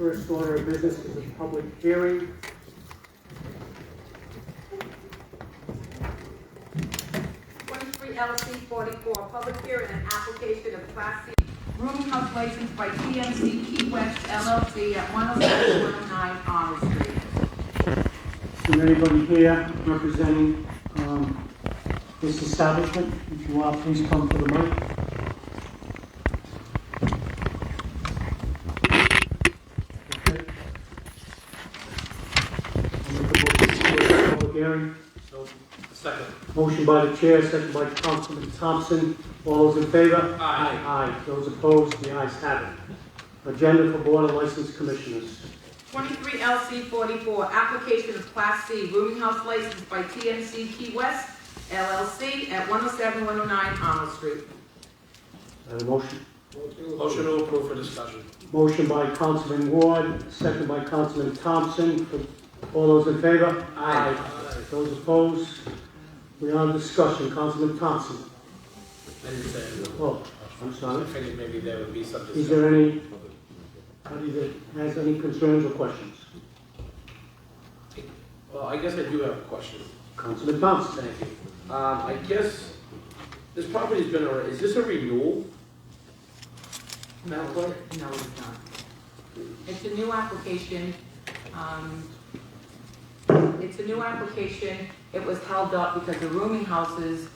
First order of business is a public hearing. LC 44, public hearing and application of Class C rooming house license by TMC Key West LLC at 107-109 Armour Street. Is there anybody here representing this establishment? If you are, please come to the mic. Okay. I'll make a motion to close the public hearing. Second. Motion by the chair, second by Councilman Thompson. All those in favor? Aye. Aye. Those opposed? The ayes have it. Agenda for Board of License Commissioners. 23 LC 44, application of Class C rooming house license by TMC Key West LLC at 107-109 Armour Street. Motion. Motion to approve for discussion. Motion by Councilman Ward, second by Councilman Thompson. All those in favor? Aye. Those opposed? We are on discussion. Councilman Thompson. I didn't say it. Oh, I'm I sorry. figured maybe there would be some Is discussion. there anybody that has any concerns or questions? Well, I guess I do have a question. Councilman Thompson. Thank you. I guess this property's been, is this a renewal? Madam Clerk? No, it's not. It's a new application. It was held up because the rooming houses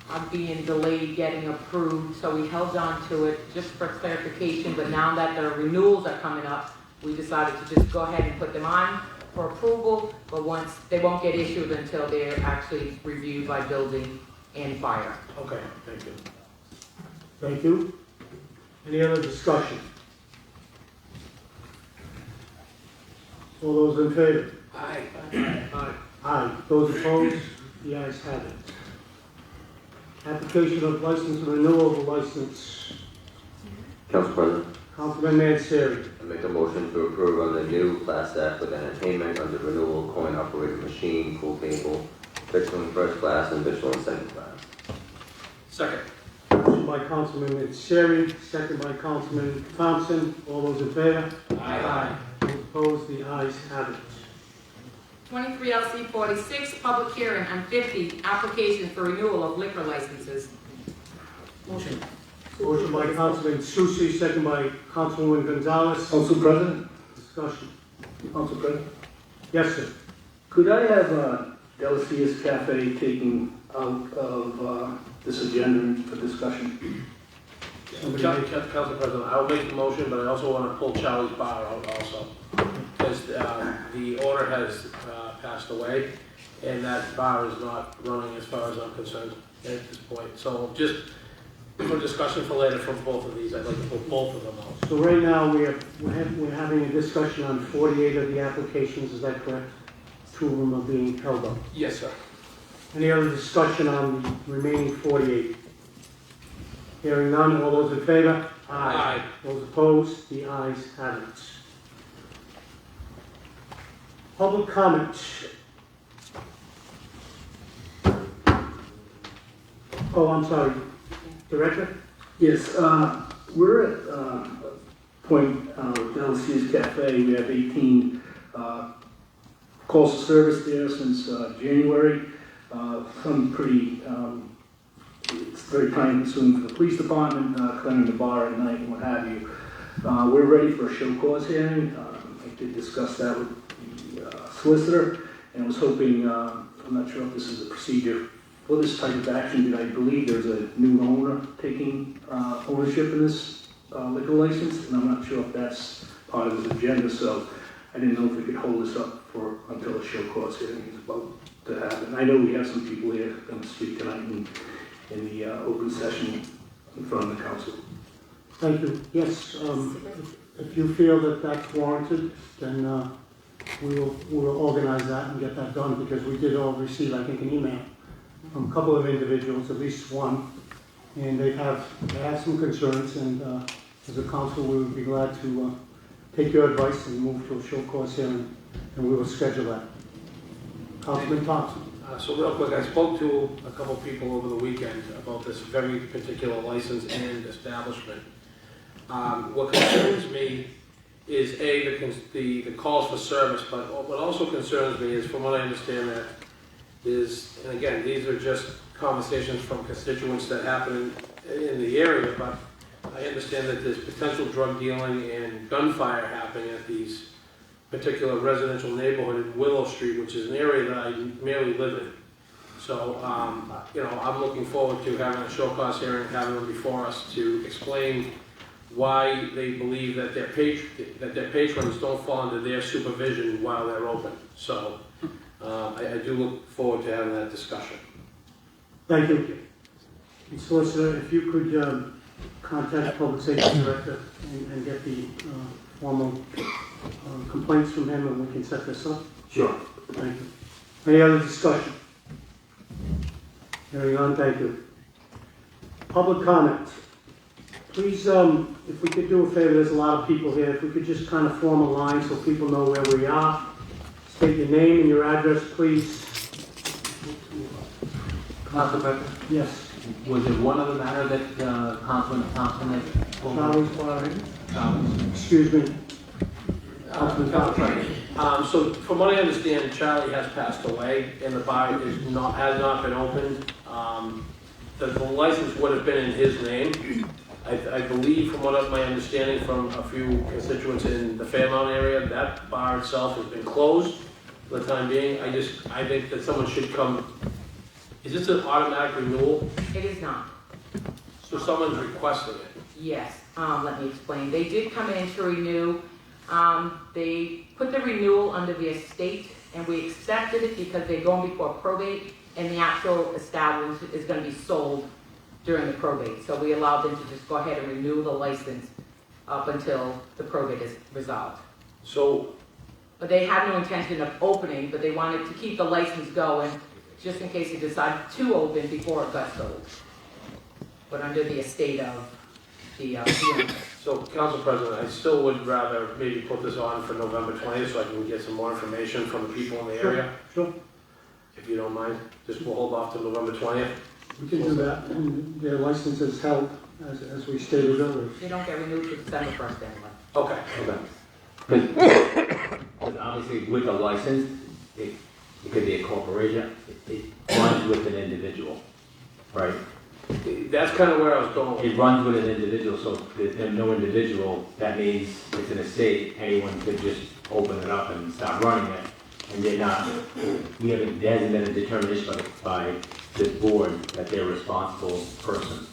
are being delayed getting approved, so we held on to it just for clarification, but now that the renewals are coming up, we decided to just go ahead and put them on for approval, but once, they won't get issued until they're actually reviewed by building and fire. Okay, thank you. Thank you. Any other discussion? All those in favor? Aye. Aye. Aye. Those opposed? The ayes have it. Application of license renewal of a license. Council President, Councilman Manseri. I make a motion to approve on the new Class F with entertainment under renewal coin operated machine, pool table, Victualling first class and Victualling second class. Second. Motion by Councilman Manseri, second by Councilman Thompson. All those in favor? Aye. Those opposed? The ayes have it. 23 LC 46, public hearing on 50 applications for renewal of liquor licenses. Motion. Motion by Councilman Susi, second by Councilwoman Gonzalez. Council President? Discussion. Council President? Yes, sir. Could I have Delicia's Cafe taken out of this agenda for discussion? Council President, I'll make the motion, but I also want to pull Charlie's Bar out also. Because the owner has passed away, and that bar is not running as far as I'm concerned at this point. So just for discussion for later from both of these, I'd like to pull both of them out. So right now, we're having a discussion on 48 of the applications, is that correct? 2 of them are being held up. Yes, sir. Any other discussion on the remaining 48? Hearing none, all those in favor? Aye. Those opposed? The ayes have it. Public comment. Oh, I'm sorry. Director? Yes, we're at point Delicia's Cafe. We have 18 calls to service there since January. Some pretty, it's very time consuming for the police department, clearing the bar at night and what have you. We're ready for a show cause hearing. I did discuss that with the solicitor, and was hoping, I'm not sure if this is a procedure for this type of action. I believe there's a new owner taking ownership in this liquor license, and I'm not sure if that's part of his agenda, so I didn't know if we could hold this up until a show cause hearing is about to happen. I know we have some people here going to speak tonight in the open session in front of the council. Thank you. Yes, if you feel that that's warranted, then we will organize that and get that done, because we did all receive, I think, an email from a couple of individuals, at least one, and they have some concerns, and as a council, we would be glad to take your advice and move to a show cause hearing, and we will schedule that. Councilman Thompson. So real quick, I spoke to a couple people over the weekend about this very particular license and establishment. What concerns me is the calls for service, but what also concerns me is, from what I understand, that is, and again, these are just conversations from constituents that happen in the area, but I understand that there's potential drug dealing and gunfire happening at these particular residential neighborhood in Willow Street, which is an area that I merely live in. So, you know, I'm looking forward to having a show cause hearing, having them before us to explain why they believe that their patrons don't fall under their supervision while they're open. So, I do look forward to having that discussion. Thank you. And Solicitor, if you could contact Public Safety Director and get the formal complaints from him, and we can set this up. Sure. Thank you. Any other discussion? Hearing on, thank you. Public comment. Please, if we could do a favor, there's a lot of people here, if we could just kind of form a line so people know where we are. State your name and your address, please. Council President, Yes. was there one other matter that Councilman Thompson had pulled up? Charlie, excuse me. Councilman Thompson. So from what I understand, Charlie has passed away and the bar has not been opened. The license would have been in his name. I believe, from what of my understanding from a few constituents in the Fairmount area, that bar itself has been closed for the time being. I think that someone should come. Is this an automatic renewal? It is not. So someone's requesting it. Yes, let me explain. They did come in to renew. They put the renewal under the estate, and we accepted it because they're going before probate, and the actual establishment is going to be sold during the probate. So we allowed them to just go ahead and renew the license up until the probate is resolved. So, But they had no intention of opening, but they wanted to keep the license going just in case they decided to open before it got sold. But under the estate of the owner. so Council President, I still would rather maybe put this on for November 20th so I can get some more information from the people in the area, Sure, if you don't mind. Just we'll hold off till November 20th. we can do that, and their license is held, as we stated earlier. They don't get renewed till December 1st anyway. Okay. Because obviously with a license, it could be a corporation, it runs with an individual, right? That's kind of where I was going. It runs with an individual, so if there's no individual, that means it's an estate, anyone could just open it up and start running it. And they're not, there hasn't been a determination by this board that they're a responsible person.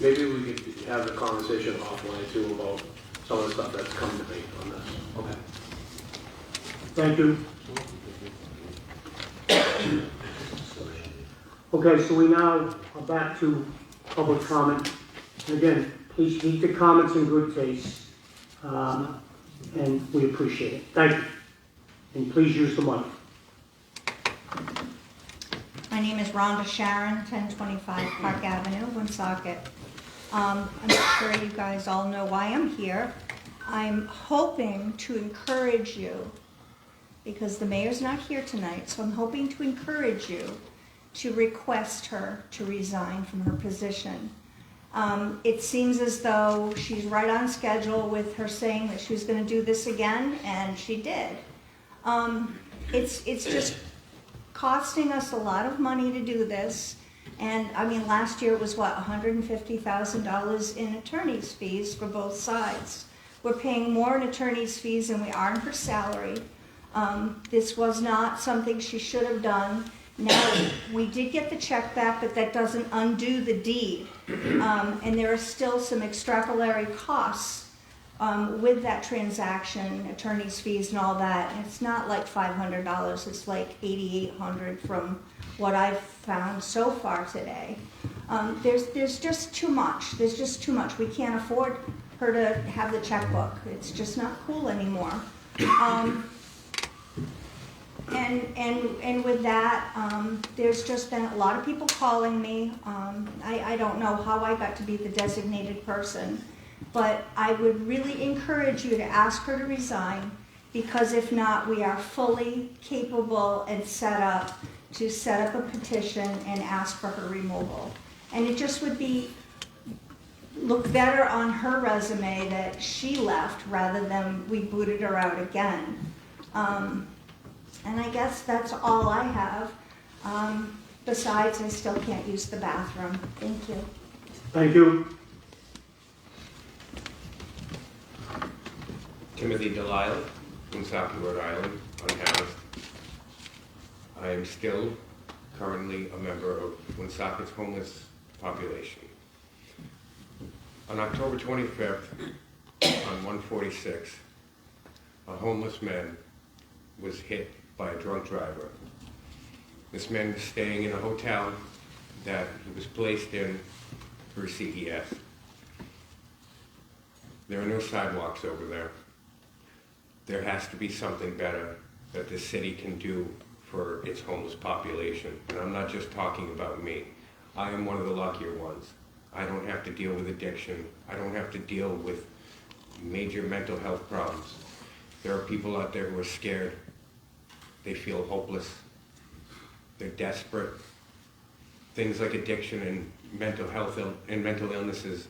Maybe we could have the conversation offline too about some of the stuff that's come to me on this. Okay. Thank you. Okay, so we now are back to public comment. And again, please keep the comments in good taste, and we appreciate it. Thank you. And please use the mic. My name is Rhonda Sharon, 1025 Park Avenue, Woonsocket. I'm sure you guys all know why I'm here. I'm hoping to encourage you, because the mayor's not here tonight, so I'm hoping to encourage you to request her to resign from her position. It seems as though she's right on schedule with her saying that she was going to do this again, and she did. It's just costing us a lot of money to do this. And I mean, last year it was what, $150,000 in attorney's fees for both sides. We're paying more in attorney's fees than we are in her salary. This was not something she should have done. Now, we did get the check back, but that doesn't undo the deed. And there are still some extrapolatory costs with that transaction, attorney's fees and all that. And it's not like $500, it's like $8,800 from what I've found so far today. There's just too much. There's just too much. We can't afford her to have the checkbook. It's just not cool anymore. And with that, there's just been a lot of people calling me. I don't know how I got to be the designated person, but I would really encourage you to ask her to resign, because if not, we are fully capable and set up to set up a petition and ask for her removal. And it just would be look better on her resume that she left rather than we booted her out again. And I guess that's all I have. Besides, I still can't use the bathroom. Thank you. Thank you. Timothy Delisle, Woonsocket, Rhode Island, unhoused. I am still currently a member of Woonsocket's homeless population. On October 25th, on 146, a homeless man was hit by a drunk driver. This man was staying in a hotel that he was placed in for CES. There are no sidewalks over there. There has to be something better that the city can do for its homeless population. And I'm not just talking about me. I am one of the luckier ones. I don't have to deal with addiction. I don't have to deal with major mental health problems. There are people out there who are scared. They feel hopeless. They're desperate. Things like addiction and mental health and mental illnesses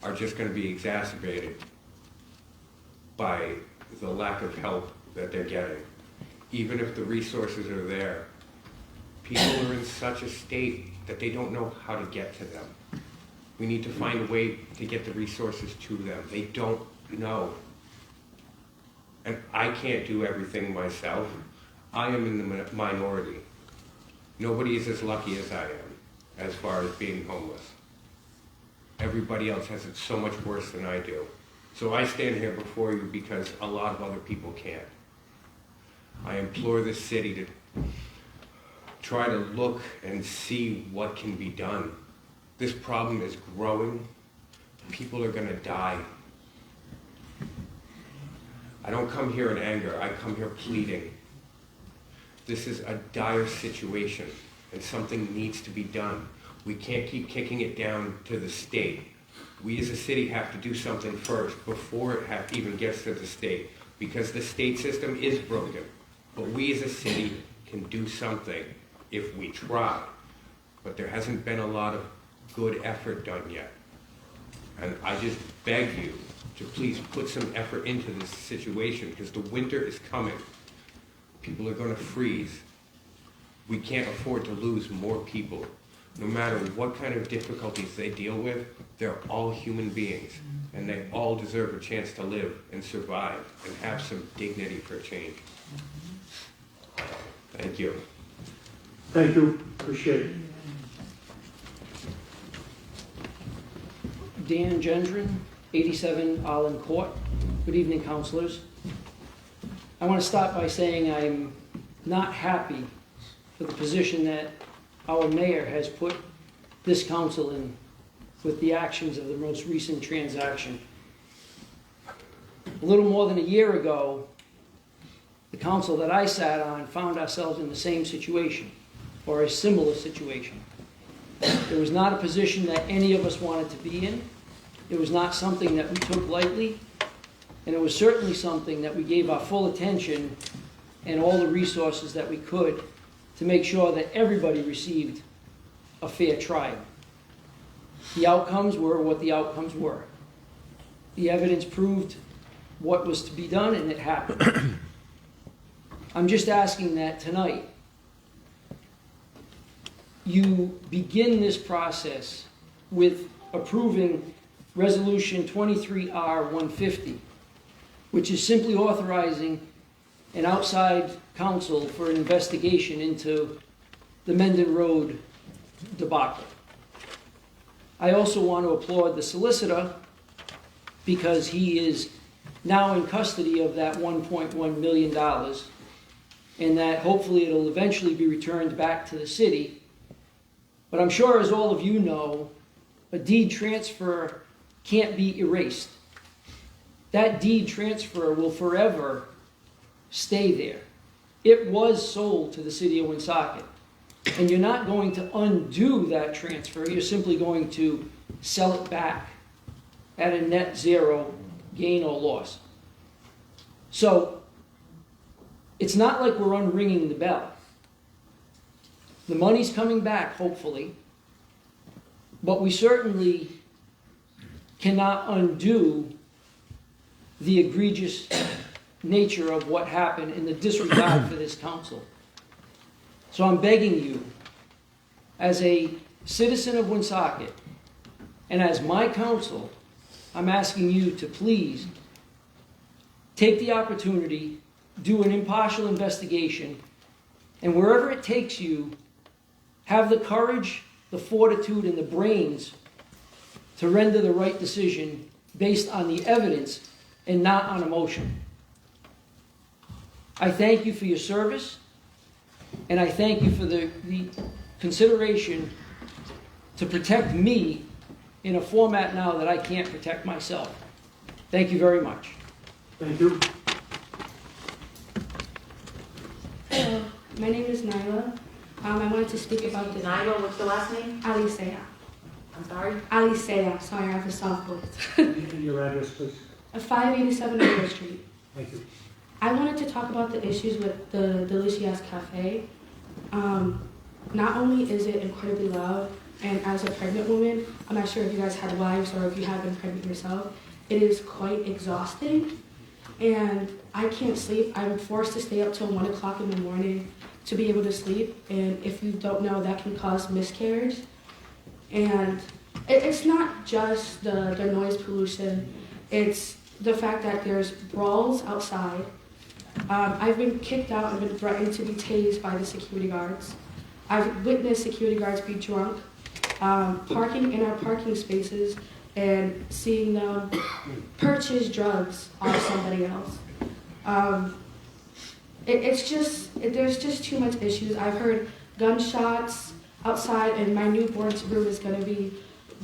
are just going to be exacerbated by the lack of help that they're getting. Even if the resources are there, people are in such a state that they don't know how to get to them. We need to find a way to get the resources to them. They don't know. And I can't do everything myself. I am in the minority. Nobody is as lucky as I am as far as being homeless. Everybody else has it so much worse than I do. So I stand here before you because a lot of other people can't. I implore this city to try to look and see what can be done. This problem is growing. People are going to die. I don't come here in anger. I come here pleading. This is a dire situation, and something needs to be done. We can't keep kicking it down to the state. We as a city have to do something first before it even gets to the state, because the state system is broken. But we as a city can do something if we try. But there hasn't been a lot of good effort done yet. And I just beg you to please put some effort into this situation, because the winter is coming. People are going to freeze. We can't afford to lose more people. No matter what kind of difficulties they deal with, they're all human beings, and they all deserve a chance to live and survive and have some dignity for a change. Thank you. Thank you. Appreciate it. Dan Gendron, 87 Allen Court. Good evening, councilors. I want to start by saying I'm not happy for the position that our mayor has put this council in with the actions of the most recent transaction. A little more than a year ago, the council that I sat on found ourselves in the same situation, or a similar situation. It was not a position that any of us wanted to be in. It was not something that we took lightly, and it was certainly something that we gave our full attention and all the resources that we could to make sure that everybody received a fair trial. The outcomes were what the outcomes were. The evidence proved what was to be done, and it happened. I'm just asking that tonight you begin this process with approving Resolution 23R-150, which is simply authorizing an outside counsel for an investigation into the Mendon Road debacle. I also want to applaud the solicitor because he is now in custody of that $1.1 million, and that hopefully it'll eventually be returned back to the city. But I'm sure, as all of you know, a deed transfer can't be erased. That deed transfer will forever stay there. It was sold to the city of Woonsocket, and you're not going to undo that transfer. You're simply going to sell it back at a net zero gain or loss. So it's not like we're unringing the bell. The money's coming back, hopefully, but we certainly cannot undo the egregious nature of what happened and the disregard for this council. So I'm begging you, as a citizen of Woonsocket, and as my counsel, I'm asking you to please take the opportunity, do an impartial investigation, and wherever it takes you, have the courage, the fortitude, and the brains to render the right decision based on the evidence and not on emotion. I thank you for your service, and I thank you for the consideration to protect me in a format now that I can't protect myself. Thank you very much. Thank you. Hello, my name is Nyla. I wanted to speak about the Nyla, what's the last name? Alicia. I'm sorry? Alicia, sorry, I have a soft voice. Your address, please. 587 Verge Street. Thank you. I wanted to talk about the issues with the Delicious Cafe. Not only is it incredibly loud, and as a pregnant woman, I'm not sure if you guys had wives or if you have been pregnant yourself, it is quite exhausting. And I can't sleep. I'm forced to stay up till 1 o'clock in the morning to be able to sleep. And if you don't know, that can cause miscarriage. And it's not just the noise pollution. It's the fact that there's brawls outside. I've been kicked out and been threatened to be tased by the security guards. I've witnessed security guards be drunk, parking in our parking spaces, and seeing them purchase drugs off somebody else. There's just too much issues. I've heard gunshots outside, and my newborn's room is going to be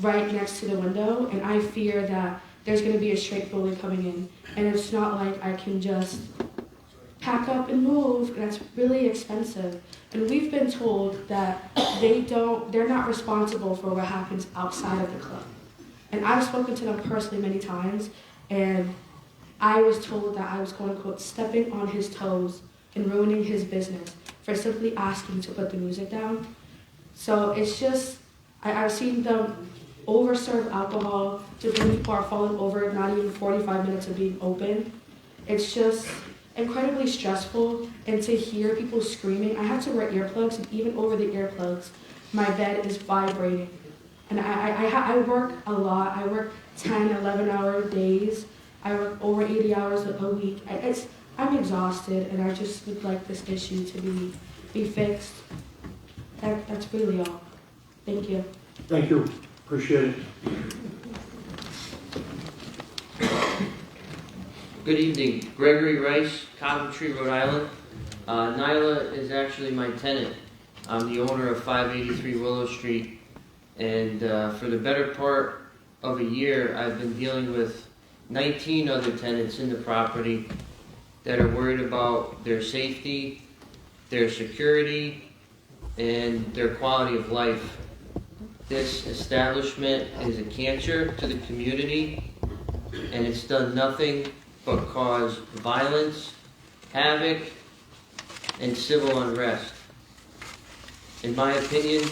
right next to the window, and I fear that there's going to be a straight bullet coming in, and it's not like I can just pack up and move, and that's really expensive. And we've been told that they're not responsible for what happens outside of the club. And I've spoken to them personally many times, and I was told that I was, quote unquote, stepping on his toes and ruining his business for simply asking to put the music down. So it's just, I've seen them overserve alcohol to people who are falling over not even 45 minutes of being open. It's just incredibly stressful, and to hear people screaming, I have to wear earplugs, and even over the earplugs, my bed is vibrating. And I work a lot. I work 10, 11-hour days. I work over 80 hours a week. I'm exhausted, and I just would like this issue to be fixed. That's really all. Thank you. Thank you. Appreciate it. Good evening, Gregory Rice, Coventry, Rhode Island. Nyla is actually my tenant. I'm the owner of 583 Willow Street, and for the better part of a year, I've been dealing with 19 other tenants in the property that are worried about their safety, their security, and their quality of life. This establishment is a cancer to the community, and it's done nothing but cause violence, havoc, and civil unrest. In my opinion,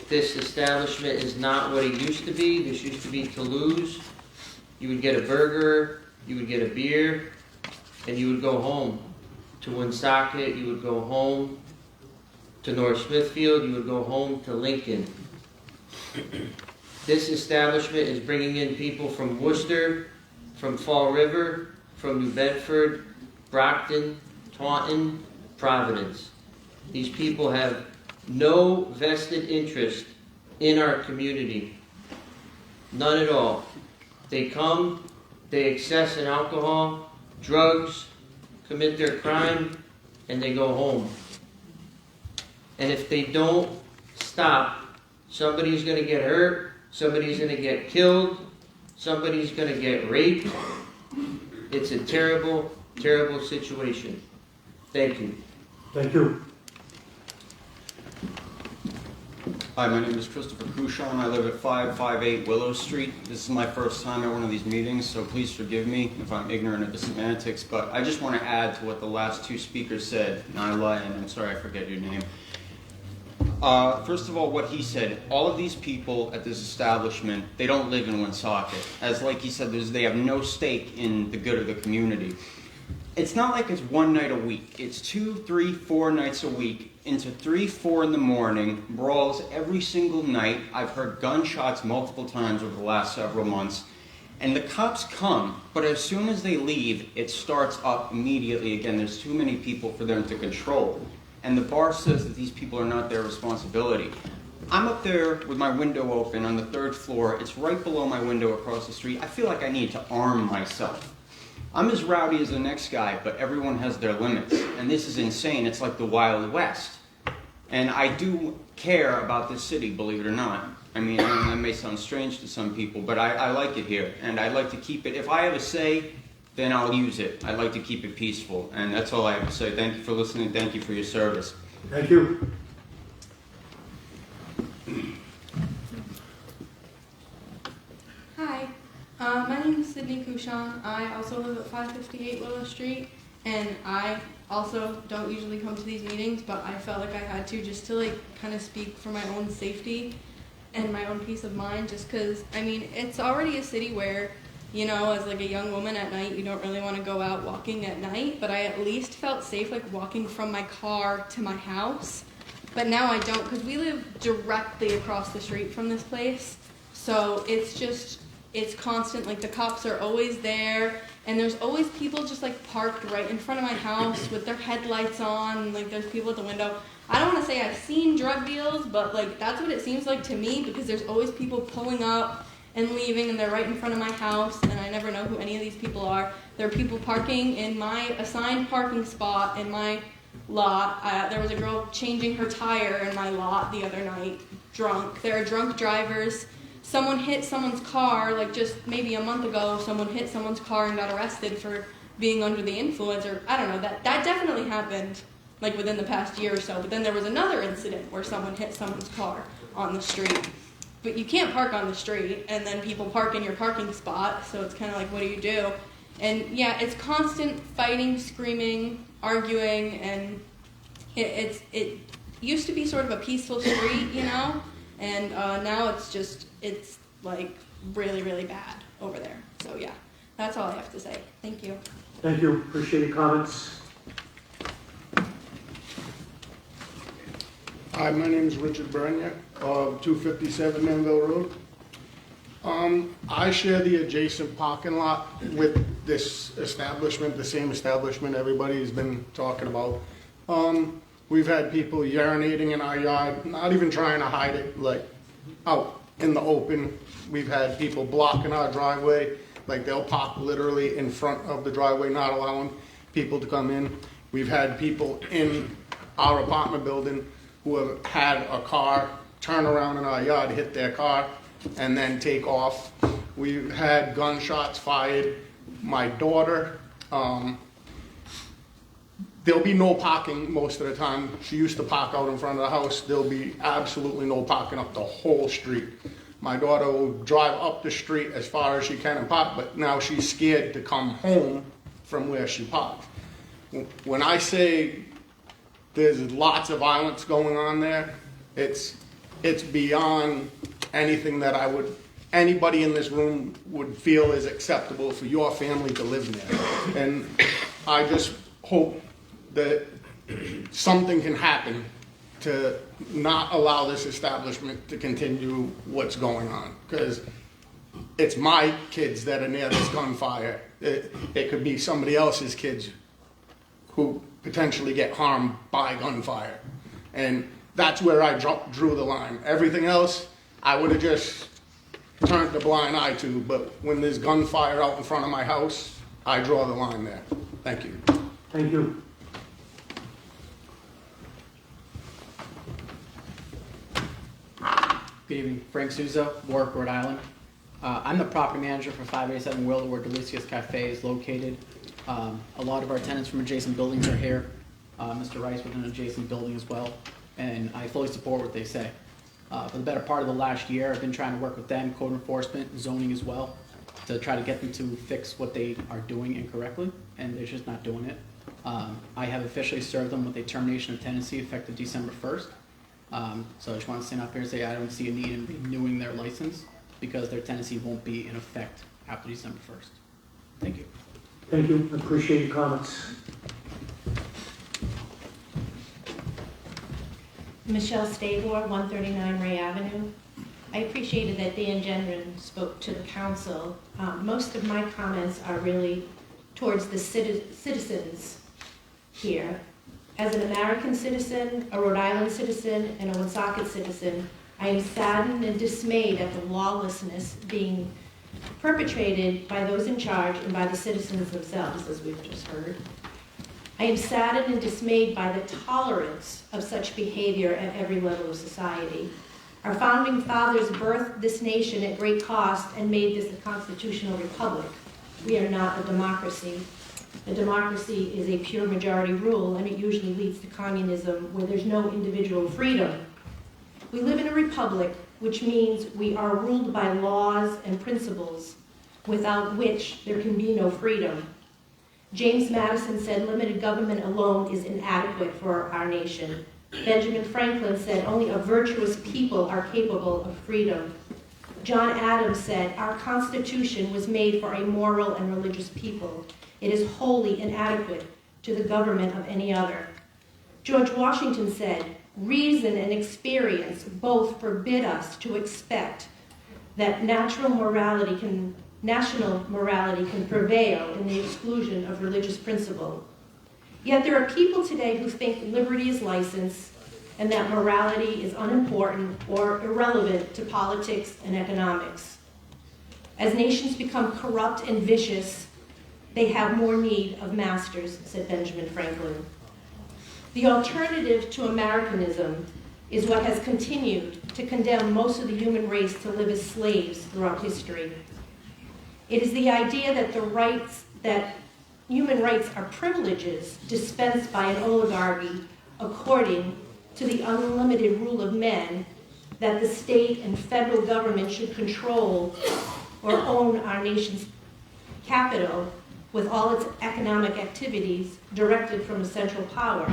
this establishment is not what it used to be. This used to be Toulouse. You would get a burger, you would get a beer, and you would go home. To Woonsocket, you would go home. To North Smithfield, you would go home to Lincoln. This establishment is bringing in people from Worcester, from Fall River, from New Bedford, Brockton, Taunton, Providence. These people have no vested interest in our community. None at all. They come, they excess in alcohol, drugs, commit their crime, and they go home. And if they don't stop, somebody's going to get hurt, somebody's going to get killed, somebody's going to get raped. It's a terrible, terrible situation. Thank you. Thank you. Hi, my name is Christopher Cruchon. I live at 558 Willow Street. This is my first time at one of these meetings, so please forgive me if I'm ignorant of the semantics, but I just want to add to what the last two speakers said, Nyla, and I'm sorry I forget your name. First of all, what he said, all of these people at this establishment, they don't live in Woonsocket. As like he said, they have no stake in the good of the community. It's not like it's one night a week. It's 2, 3, 4 nights a week, into 3, 4 in the morning, brawls every single night. I've heard gunshots multiple times over the last several months. And the cops come, but as soon as they leave, it starts up immediately again. There's too many people for them to control. And the bar says that these people are not their responsibility. I'm up there with my window open on the 3rd floor. It's right below my window across the street. I feel like I need to arm myself. I'm as rowdy as the next guy, but everyone has their limits. And this is insane. It's like the Wild West. And I do care about this city, believe it or not. I mean, that may sound strange to some people, but I like it here. And I like to keep it, if I have a say, then I'll use it. I like to keep it peaceful. And that's all I have to say. Thank you for listening. Thank you for your service. Thank you. Hi, my name is Sydney Couchon. I also live at 558 Willow Street, and I also don't usually come to these meetings, but I felt like I had to just to like kind of speak for my own safety and my own peace of mind, just because, I mean, it's already a city where, you know, as like a young woman at night, you don't really want to go out walking at night, but I at least felt safe like walking from my car to my house. But now I don't, because we live directly across the street from this place, so it's constant, like the cops are always there, and there's always people just like parked right in front of my house with their headlights on, like there's people at the window. I don't want to say I've seen drug deals, but like that's what it seems like to me, because there's always people pulling up and leaving, and they're right in front of my house, and I never know who any of these people are. There are people parking in my assigned parking spot in my lot. There was a girl changing her tire in my lot the other night, drunk. There are drunk drivers. Someone hit someone's car, like just maybe a month ago, someone hit someone's car and got arrested for being under the influence, or I don't know, that definitely happened like within the past year or so. But then there was another incident where someone hit someone's car on the street. But you can't park on the street, and then people park in your parking spot, so it's kind of like, what do you do? And yeah, it's constant fighting, screaming, arguing, and it used to be sort of a peaceful street, you know, and now it's like really, really bad over there. So yeah, that's all I have to say. Thank you. Thank you. Appreciate your comments. Hi, my name is Richard Bernier of 257 Manville Road. I share the adjacent parking lot with this establishment, the same establishment everybody's been talking about. We've had people urinating in our yard, not even trying to hide it, like out in the open. We've had people blocking our driveway, like they'll park literally in front of the driveway, not allowing people to come in. We've had people in our apartment building who have had a car turn around in our yard, hit their car, and then take off. We've had gunshots fired. My daughter, there'll be no parking most of the time. She used to park out in front of the house. There'll be absolutely no parking up the whole street. My daughter will drive up the street as far as she can and park, but now she's scared to come home from where she parked. When I say there's lots of violence going on there, it's beyond anything that anybody in this room would feel is acceptable for your family to live there. And I just hope that something can happen to not allow this establishment to continue what's going on. Because it's my kids that are near this gunfire. It could be somebody else's kids who potentially get harmed by gunfire. And that's where I drew the line. Everything else, I would have just turned a blind eye to, but when there's gunfire out in front of my house, I draw the line there. Thank you. Thank you. Good evening, Frank Souza, Warwick, Rhode Island. I'm the property manager for 587 Willow, where Delicious Cafe is located. A lot of our tenants from adjacent buildings are here. Mr. Rice with an adjacent building as well, and I fully support what they say. For the better part of the last year, I've been trying to work with them, code enforcement, zoning as well, to try to get them to fix what they are doing incorrectly, and they're just not doing it. I have officially served them with a termination of tenancy effective December 1st. So I just want to stand up here and say I don't see a need in renewing their license because their tenancy won't be in effect after December 1st. Thank you. Thank you, I appreciate your comments. Michelle Stabor, 139 Ray Avenue. I appreciated that Dan Gendron spoke to the council. Most of my comments are really towards the citizens here. As an American citizen, a Rhode Island citizen, and a Woonsocket citizen, I am saddened and dismayed at the lawlessness being perpetrated by those in charge and by the citizens themselves, as we've just heard. I am saddened and dismayed by the tolerance of such behavior at every level of society. Our founding fathers birthed this nation at great cost and made this a constitutional republic. We are not a democracy. A democracy is a pure majority rule, and it usually leads to communism where there's no individual freedom. We live in a republic, which means we are ruled by laws and principles, without which there can be no freedom. James Madison said limited government alone is inadequate for our nation. Benjamin Franklin said only a virtuous people are capable of freedom. John Adams said our Constitution was made for a moral and religious people. It is wholly inadequate to the government of any other. George Washington said, reason and experience both forbid us to expect that national morality can prevail in the exclusion of religious principle. Yet there are people today who think liberty is license and that morality is unimportant or irrelevant to politics and economics. As nations become corrupt and vicious, they have more need of masters, said Benjamin Franklin. The alternative to Americanism is what has continued to condemn most of the human race to live as slaves throughout history. It is the idea that human rights are privileges dispensed by an oligarchy according to the unlimited rule of men, that the state and federal government should control or own our nation's capital with all its economic activities directed from a central power,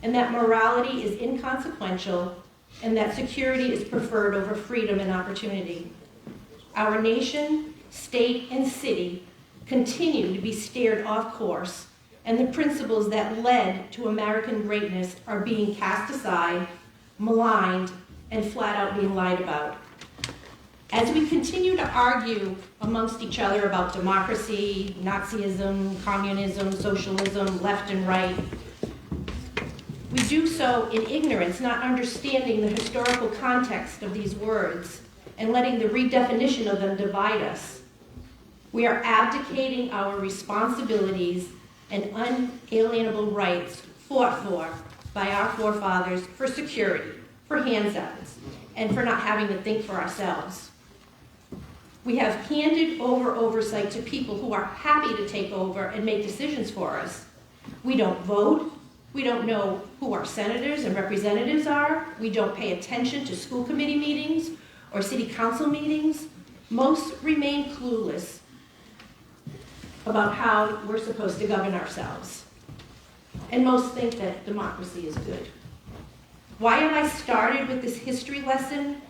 and that morality is inconsequential and that security is preferred over freedom and opportunity. Our nation, state, and city continue to be steered off course, and the principles that led to American greatness are being cast aside, maligned, and flat out being lied about. As we continue to argue amongst each other about democracy, Nazism, communism, socialism, left and right, we do so in ignorance, not understanding the historical context of these words and letting the redefinition of them divide us. We are abdicating our responsibilities and unalienable rights fought for by our forefathers for security, for handouts, and for not having to think for ourselves. We have handed over oversight to people who are happy to take over and make decisions for us. We don't vote. We don't know who our senators and representatives are. We don't pay attention to school committee meetings or city council meetings. Most remain clueless about how we're supposed to govern ourselves. And most think that democracy is good. Why have I started with this history lesson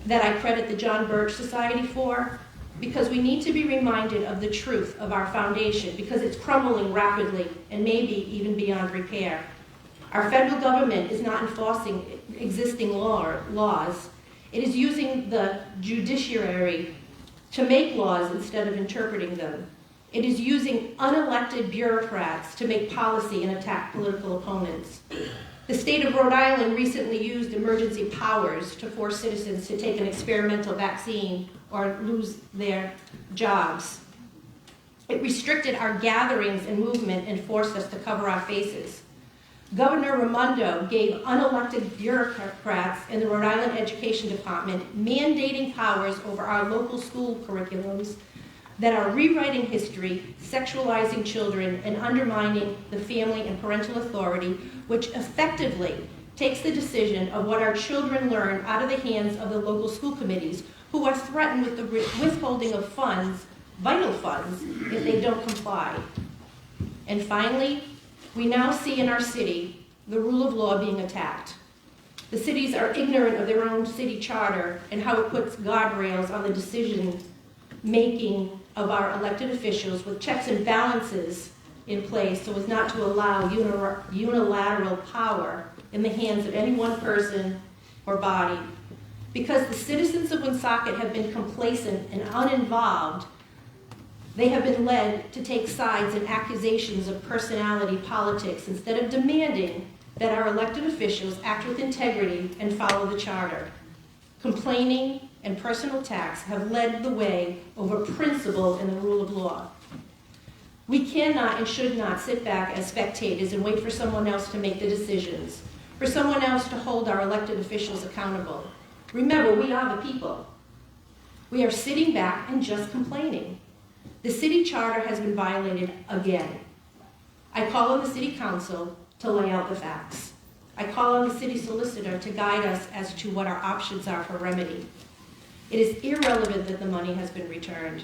that I credit the John Birch Society for? Because we need to be reminded of the truth of our foundation, because it's crumbling rapidly and maybe even beyond repair. Our federal government is not enforcing existing laws. It is using the judiciary to make laws instead of interpreting them. It is using unelected bureaucrats to make policy and attack political opponents. The state of Rhode Island recently used emergency powers to force citizens to take an experimental vaccine or lose their jobs. It restricted our gatherings and movement and forced us to cover our faces. Governor Raimondo gave unelected bureaucrats in the Rhode Island Education Department mandating powers over our local school curriculums that are rewriting history, sexualizing children, and undermining the family and parental authority, which effectively takes the decision of what our children learn out of the hands of the local school committees, who are threatened with the withholding of funds, vital funds, if they don't comply. And finally, we now see in our city the rule of law being attacked. The cities are ignorant of their own city charter and how it puts guardrails on the decision-making of our elected officials with checks and balances in place so as not to allow unilateral power in the hands of any one person or body. Because the citizens of Woonsocket have been complacent and uninvolved, they have been led to take sides in accusations of personality politics instead of demanding that our elected officials act with integrity and follow the charter. Complaining and personal attacks have led the way over principle and the rule of law. We cannot and should not sit back as spectators and wait for someone else to make the decisions, for someone else to hold our elected officials accountable. Remember, we are the people. We are sitting back and just complaining. The city charter has been violated again. I call on the city council to lay out the facts. I call on the city solicitor to guide us as to what our options are for remedy. It is irrelevant that the money has been returned.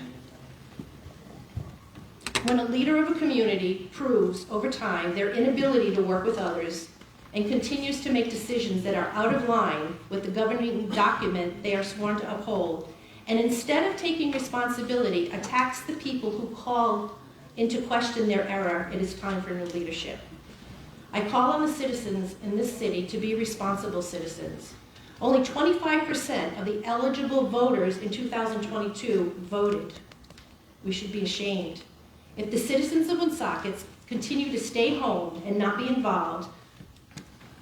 When a leader of a community proves over time their inability to work with others and continues to make decisions that are out of line with the governing document they are sworn to uphold, and instead of taking responsibility, attacks the people who call into question their error, it is time for new leadership. I call on the citizens in this city to be responsible citizens. Only 25% of the eligible voters in 2022 voted. We should be ashamed. If the citizens of Woonsocket continue to stay home and not be involved,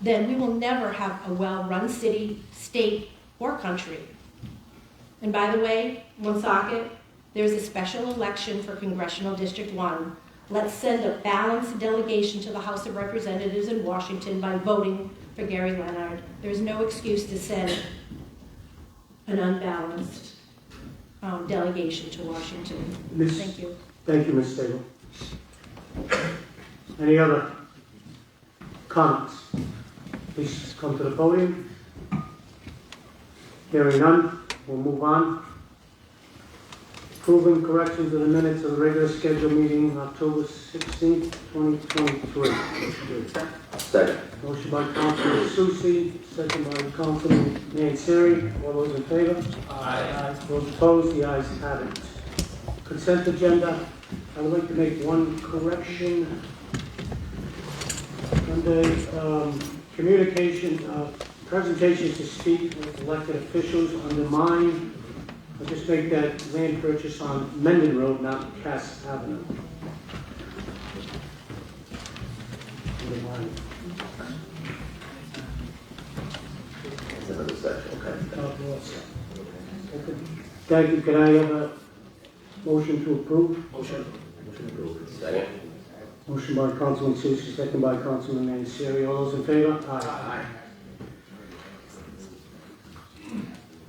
then we will never have a well-run city, state, or country. And by the way, Woonsocket, there's a special election for Congressional District 1. Let's send a balanced delegation to the House of Representatives in Washington by voting for Gary Leonard. There's no excuse to send an unbalanced delegation to Washington. Thank you. Thank you, Ms. Stable. Any other comments? Please come to the podium. Hearing none, we'll move on. Approving corrections to the minutes of the regular scheduled meeting October 16th, 2023. Second. Motion by Councilman Susi, second by Councilman Manseri. All those in favor? Aye. Those opposed? The ayes have it. Consent agenda. I would like to make one correction. Under communication, presentations to speak with elected officials under mine. I'll just make that land purchase on Mendon Road, not Cass Avenue. Under mine. That's another section, okay. Thank you. Can I have a motion to approve? Motion. Motion approved. Second. Motion by Councilman Susi, second by Councilman Manseri. All those in favor? Aye.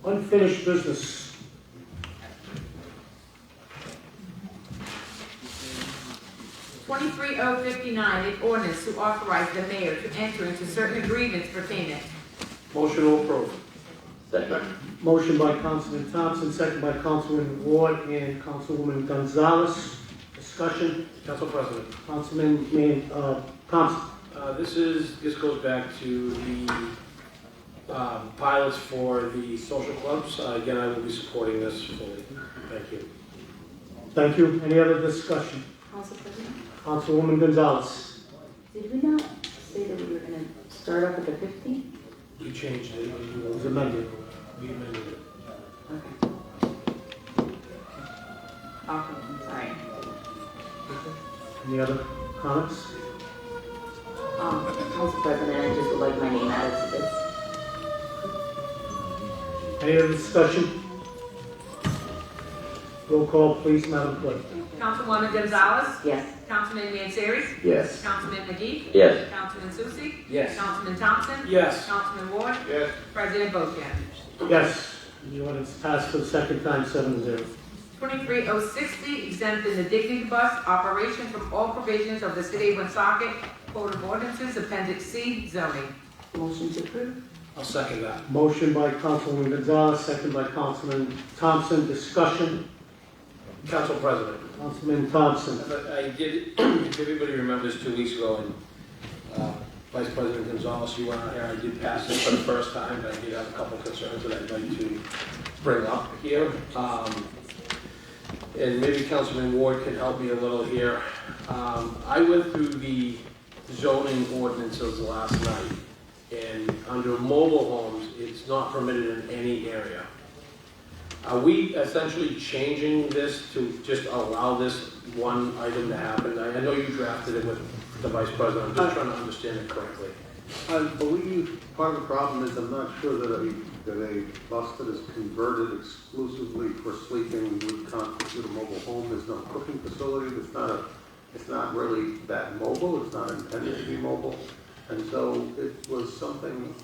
Unfinished business. 23059, an ordinance to authorize the mayor to enter into certain agreements for payment. Motion to approve. Second. Motion by Councilman Thompson, second by Councilman Ward and Councilwoman Gonzalez. Discussion. Council President. Councilman Thompson. This goes back to the pilots for the social clubs. Again, I will be supporting this fully. Thank you. Thank you. Any other discussion? Council President, Councilwoman Gonzalez. did we not say that we were going to start off at the 50? You changed it. It was amended. We amended it. Okay. Okay, sorry. Any other comments? Council President, I just would like my name added to this. Any other discussion? Roll call, please, Madam Clerk. Councilwoman Gonzalez? Yes. Councilman Manseri? Yes. Councilman McGee? Yes. Councilman Susi? Yes. Councilman Thompson? Yes. Councilman Ward? Yes. President Bochamp. Yes. The ordinance passed for the second time, 7-0. 23060, exempting the Dignity Bus operation from all provisions of the City of Woonsocket Code of Ordinances, Appendix C, zoning. Motion to approve? I'll second that. Motion by Councilwoman Gonzalez, second by Councilman Thompson. Discussion. Council President. Councilman Thompson. I did, if everybody remembers 2 weeks ago, and Vice President Gonzalez, you were out here, I did pass this for the first time, but I did have a couple concerns that I'd like to bring up here. And maybe Councilman Ward can help me a little here. I went through the zoning ordinances last night, and under mobile homes, it's not permitted in any area. Are we essentially changing this to just allow this one item to happen? I know you drafted it with the Vice President, I'm just trying to understand it correctly. I believe part of the problem is I'm not sure that a bus that is converted exclusively for sleeping would constitute a mobile home. There's no cooking facility. It's not really that mobile. It's not intended to be mobile. And so it was something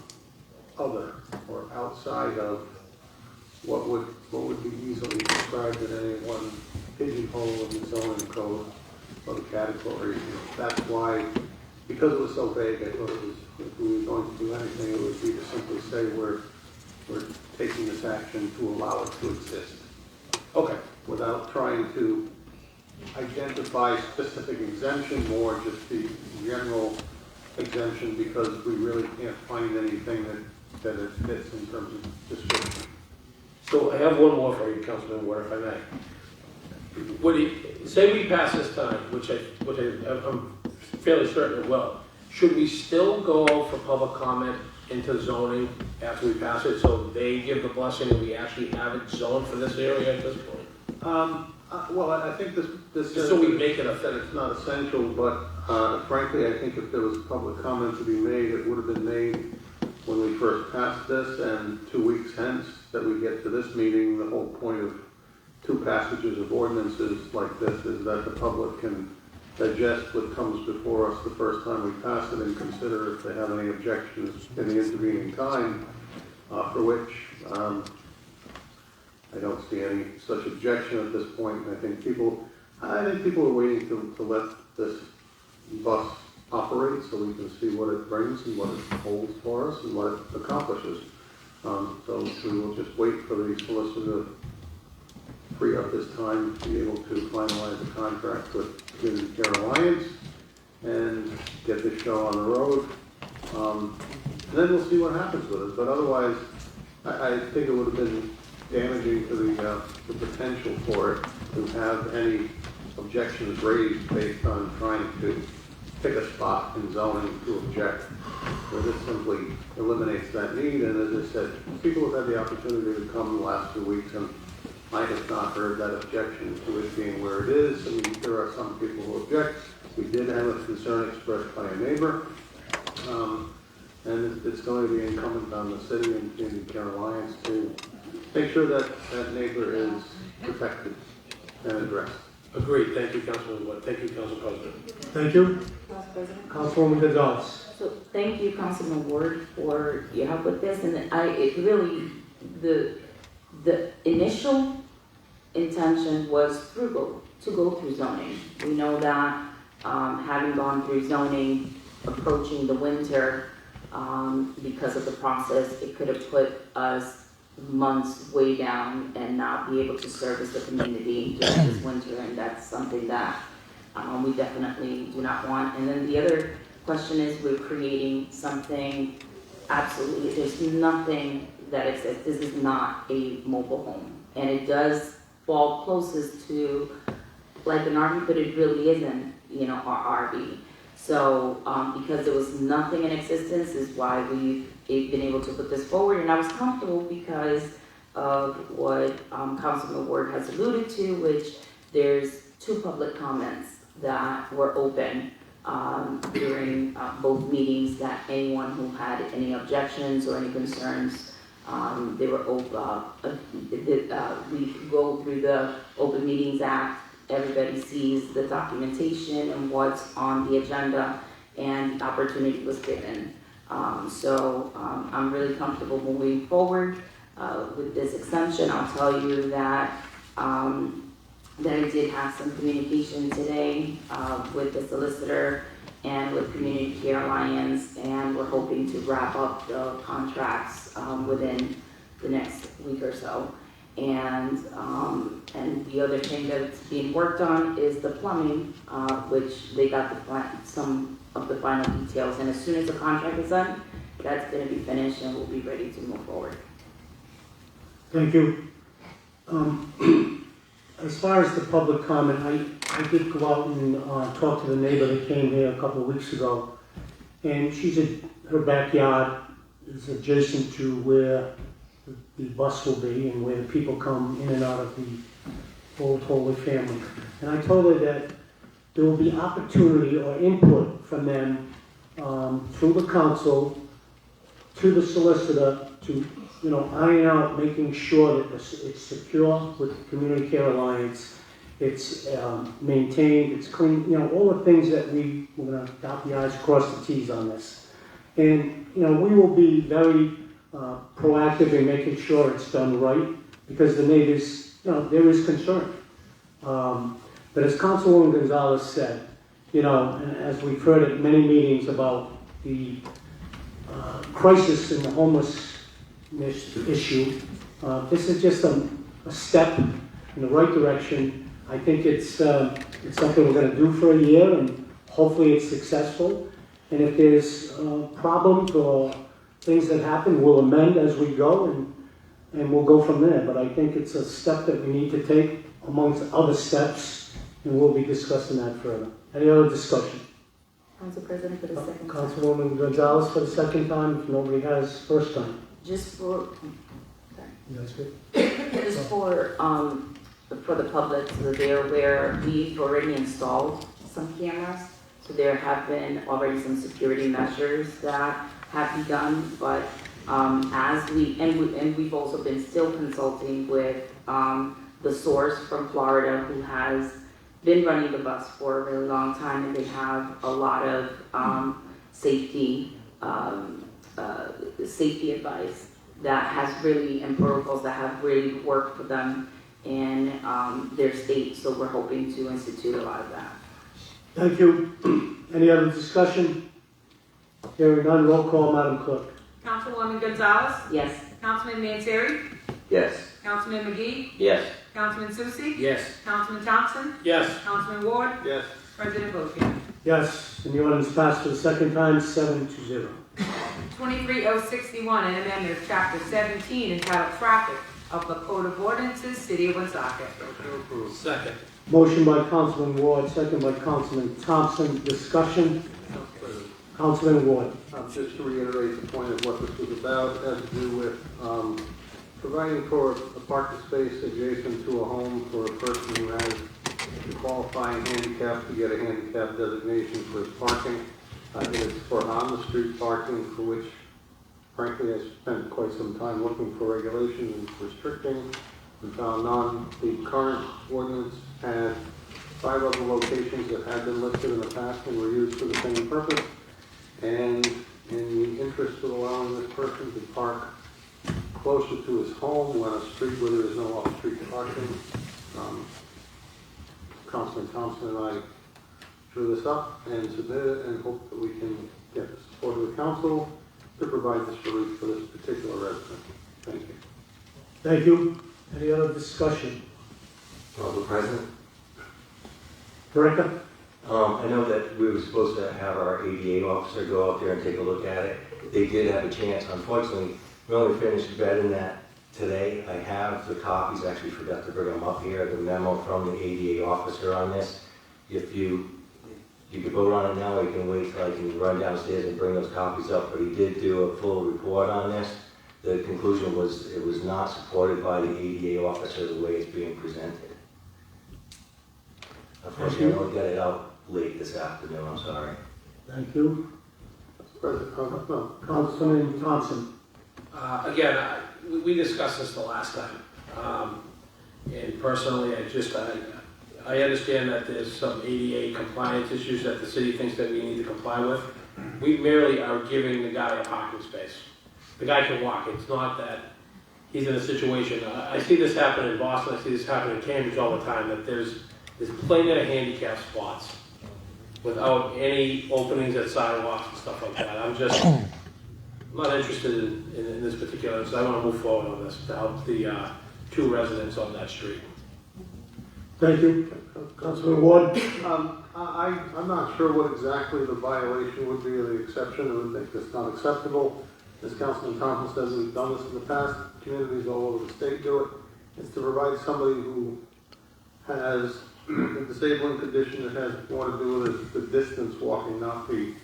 other or outside of what would be easily described in any one pigeonhole in the zoning code or the category. That's why, because it was so vague, I thought it was, if we were going to do anything, it would be to simply say we're taking this action to allow it to exist. Okay. Without trying to identify specific exemption, more just the general exemption, because we really can't find anything that it fits in terms of description. So I have one more for you, Councilman Ward, if I may. Say we pass this time, which I'm fairly certain it will, should we still go out for public comment into zoning after we pass it, so they give the blessing and we actually have it zoned for this area at this point? Well, I think this just so we make it it's not essential, but frankly, I think if there was public comment to be made, it would have been made when we first passed this, and 2 weeks hence that we get to this meeting. The whole point of two passages of ordinances like this is that the public can digest what comes before us the first time we pass it and consider if they have any objections in the intervening time, for which I don't see any such objection at this point. I think people are waiting to let this bus operate so we can see what it brings and what it holds for us and what it accomplishes. So we will just wait for the solicitor to free up this time to be able to finalize the contract with Community Care Alliance and get this show on the road. And then we'll see what happens with it. But otherwise, I think it would have been damaging to the potential for it to have any objections raised based on trying to pick a spot in zoning to object, where this simply eliminates that need. And as I said, people have had the opportunity to come the last 2 weeks, and I have not heard that objection to it being where it is. I mean, there are some people who object. We did have a concern expressed by a neighbor, and it's going to be incumbent on the city and Community Care Alliance to make sure that that neighbor is protected and addressed. Agreed. Thank you, Councilman Wood. Thank you, Council President. Thank you. Council President? Councilwoman Gonzalez. So thank you, Councilman Ward, for your help with this. And it really, the initial intention was to go through zoning. We know that having gone through zoning, approaching the winter, because of the process, it could have put us months way down and not be able to service the community during this winter, and that's something that we definitely do not want. And then the other question is, we're creating something absolutely, there's nothing that exists. This is not a mobile home, and it does fall closest to like an RV, but it really isn't, our RV. So because there was nothing in existence is why we've been able to put this forward, and I was comfortable because of what Councilman Ward has alluded to, which there's 2 public comments that were open during both meetings, that anyone who had any objections or any concerns, they were open. We go through the Open Meetings Act. Everybody sees the documentation and what's on the agenda, and the opportunity was given. So I'm really comfortable moving forward with this exemption. I'll tell you that that I did have some communication today with the solicitor and with Community Care Alliance, and we're hoping to wrap up the contracts within the next week or so. And the other thing that's being worked on is the plumbing, which they got some of the final details. And as soon as the contract is done, that's gonna be finished and we'll be ready to move forward. Thank you. As far as the public comment, I did go out and talk to the neighbor that came here a couple of weeks ago. And her backyard is adjacent to where the bus will be and where the people come in and out of the Old Holy Family. And I told her that there will be opportunity or input from them through the council to the solicitor to, iron out, making sure that it's secure with the Community Care Alliance, it's maintained, it's clean, all the things that we're going to dot the i's, cross the t's on this. And, we will be very proactive in making sure it's done right, because the neighbors, there is concern. But as Councilwoman Gonzalez said, and as we've heard at many meetings about the crisis in the homelessness issue, this is just a step in the right direction. I think it's something we're going to do for a year, and hopefully it's successful. And if there's problems or things that happen, we'll amend as we go, and we'll go from there. But I think it's a step that we need to take amongst other steps, and we'll be discussing that further. Any other discussion? Council President for the second time. Councilwoman Gonzalez for the second time, if nobody has first time. Just for, That's good. just for the public, so they're aware, we've already installed some cameras. So there have been already some security measures that have begun, but we've also been still consulting with the source from Florida, who has been running the bus for a really long time, and they have a lot of safety advice that has really, and protocols that have really worked for them in their state. So we're hoping to institute a lot of that. Thank you. Any other discussion? Hearing none, roll call, Madam Clerk. Councilwoman Gonzalez? Yes. Councilman Manzeri? Yes. Councilman McGee? Yes. Councilman Susie? Yes. Councilman Thompson? Yes. Councilman Ward? Yes. President Bozia? Yes, and the ordinance passed for the second time, 7-0. 23061, an amendment of Chapter 17 entitled Traffic of the Code of Ordinances, City of Woonsocket. Second. Motion by Councilman Ward, second by Councilman Thompson. Discussion. Councilman Ward. Just to reiterate the point of what this was about, it has to do with providing for a parking space adjacent to a home for a person who has a qualifying handicap to get a handicap designation for his parking. It is for on-the-street parking, for which, frankly, I spent quite some time looking for regulations and restricting. We found none. The current ordinance had 5 other locations that had been listed in the past and were used for the same purpose. And in the interest of allowing this person to park closer to his home on a street where there is no off-street parking, Councilman Thompson and I drew this up and submitted it, and hope that we can get the support of the council to provide this relief for this particular resident. Thank you. Thank you. Any other discussion? Council President, Director? I know that we were supposed to have our ADA officer go out there and take a look at it. They did have a chance. Unfortunately, we only finished vetting that today. I have the copies, actually forgot to bring them up here, the memo from the ADA officer on this. If you could vote on it now, or you can wait till I can run downstairs and bring those copies up, but he did do a full report on this. The conclusion was it was not supported by the ADA officer the way it's being presented. Unfortunately, I'll get it out late this afternoon, I'm sorry. Thank you. President, Councilman Thompson. Again, we discussed this the last time. And personally, I understand that there's some ADA compliance issues that the city thinks that we need to comply with. We merely are giving the guy a parking space. The guy can walk. It's not that he's in a situation. I see this happen in Boston. I see this happen in Cambridge all the time, that there's plenty of handicap spots without any openings at sidewalks and stuff like that. I'm not interested in this particular, so I want to move forward on this to help the two residents on that street. Thank you. Councilman Ward? I'm not sure what exactly the violation would be or the exception. I would think it's not acceptable. As Councilman Thompson says, we've done this in the past. Communities all over the state do it. It's to provide somebody who has a disabling condition that has more to do with the distance walking, not the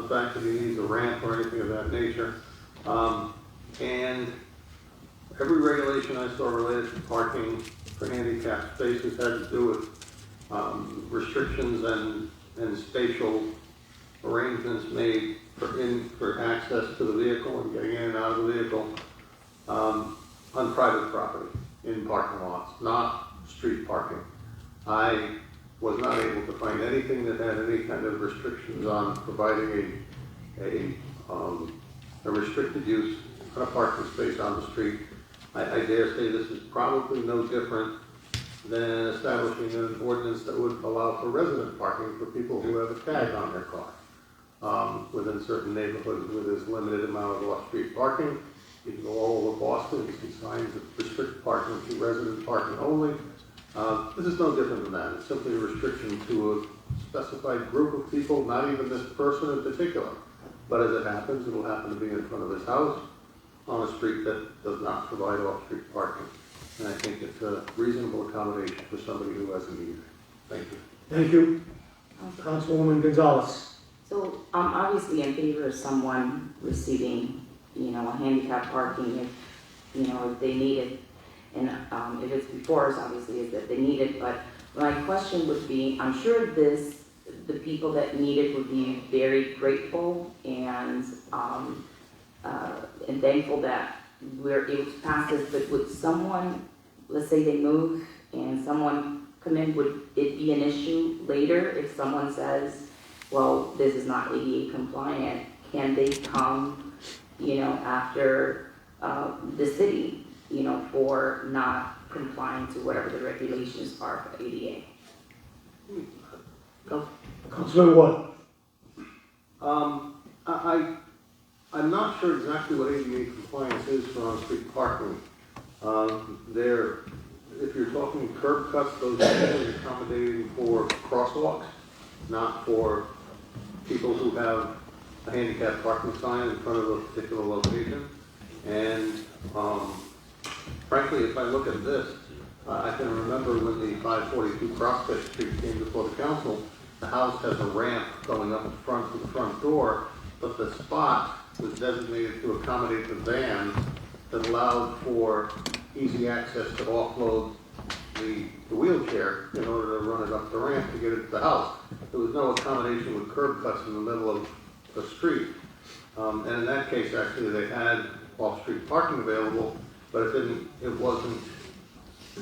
fact that he needs a ramp or anything of that nature. And every regulation I saw related to parking for handicapped spaces had to do with restrictions and spatial arrangements made for access to the vehicle and getting in and out of the vehicle on private property in parking lots, not street parking. I was not able to find anything that had any kind of restrictions on providing a restricted use on a parking space on the street. I dare say this is probably no different than establishing an ordinance that would allow for resident parking for people who have a tag on their car. Within certain neighborhoods where there's limited amount of off-street parking. You can go all over Boston, you see signs that restrict parking to resident parking only. This is no different than that. It's simply a restriction to a specified group of people, not even this person in particular. But as it happens, it will happen to be in front of his house on a street that does not provide off-street parking. And I think it's a reasonable accommodation for somebody who has a need. Thank you. Thank you. Councilwoman Gonzalez. So I'm obviously in favor of someone receiving, a handicap parking if they need it. And if it's before us, obviously, is that they need it. But my question would be, I'm sure the people that need it would be very grateful and thankful that we're able to pass this. But would someone, let's say they move and someone come in, would it be an issue later if someone says, well, this is not ADA compliant? Can they come, after the city, for not complying to whatever the regulations are for ADA? Councilman Ward? I'm not sure exactly what ADA compliance is for on-street parking. If you're talking curb cuts, those are usually accommodating for crosswalks, not for people who have a handicap parking sign in front of a particular location. And frankly, if I look at this, I can remember when the 542 Prospect Street came before the council, the house has a ramp going up in front to the front door, but the spot was designated to accommodate the van that allowed for easy access to offload the wheelchair in order to run it up the ramp to get it to the house. There was no accommodation with curb cuts in the middle of the street. And in that case, actually, they had off-street parking available, but it wasn't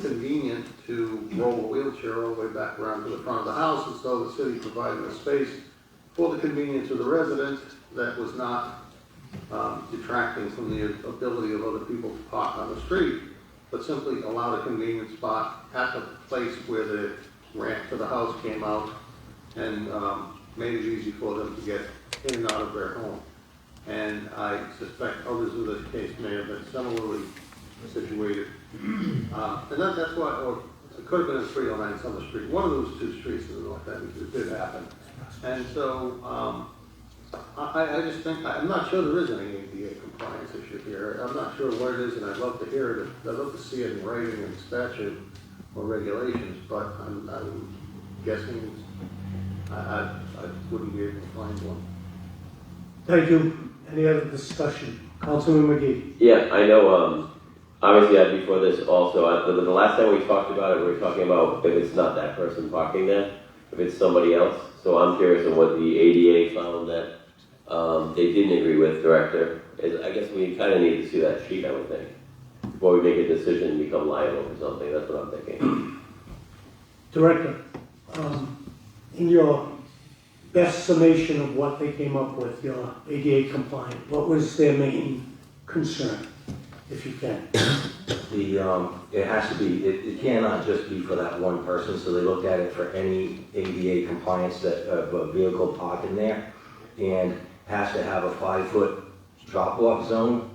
convenient to roll a wheelchair all the way back around to the front of the house, and so the city provided a space for the convenience of the resident that was not detracting from the ability of other people to park on the street, but simply allowed a convenient spot at the place where the ramp to the house came out and made it easy for them to get in and out of their home. And I suspect others in this case may have been similarly situated. And that's why, or it could have been in 309 Summer Street, one of those two streets in the north end, it did happen. And so I just think, I'm not sure there is any ADA compliance issue here. I'm not sure what it is, and I'd love to hear it. I'd love to see it in writing in statute or regulations, but I'm guessing I wouldn't be able to find one. Thank you. Any other discussion? Councilman McGee? Yeah, I know, obviously I before this also, the last time we talked about it, we were talking about if it's not that person parking there, if it's somebody else. So I'm curious on what the ADA found that they didn't agree with, Director. I guess we kind of need to see that sheet, I would think, before we make a decision and become liable for something. That's what I'm thinking. Director, in your best summation of what they came up with, your ADA compliant, what was their main concern, if you can? It has to be, it cannot just be for that one person, so they looked at it for any ADA compliance that a vehicle parked in there, and has to have a 5-foot drop-off zone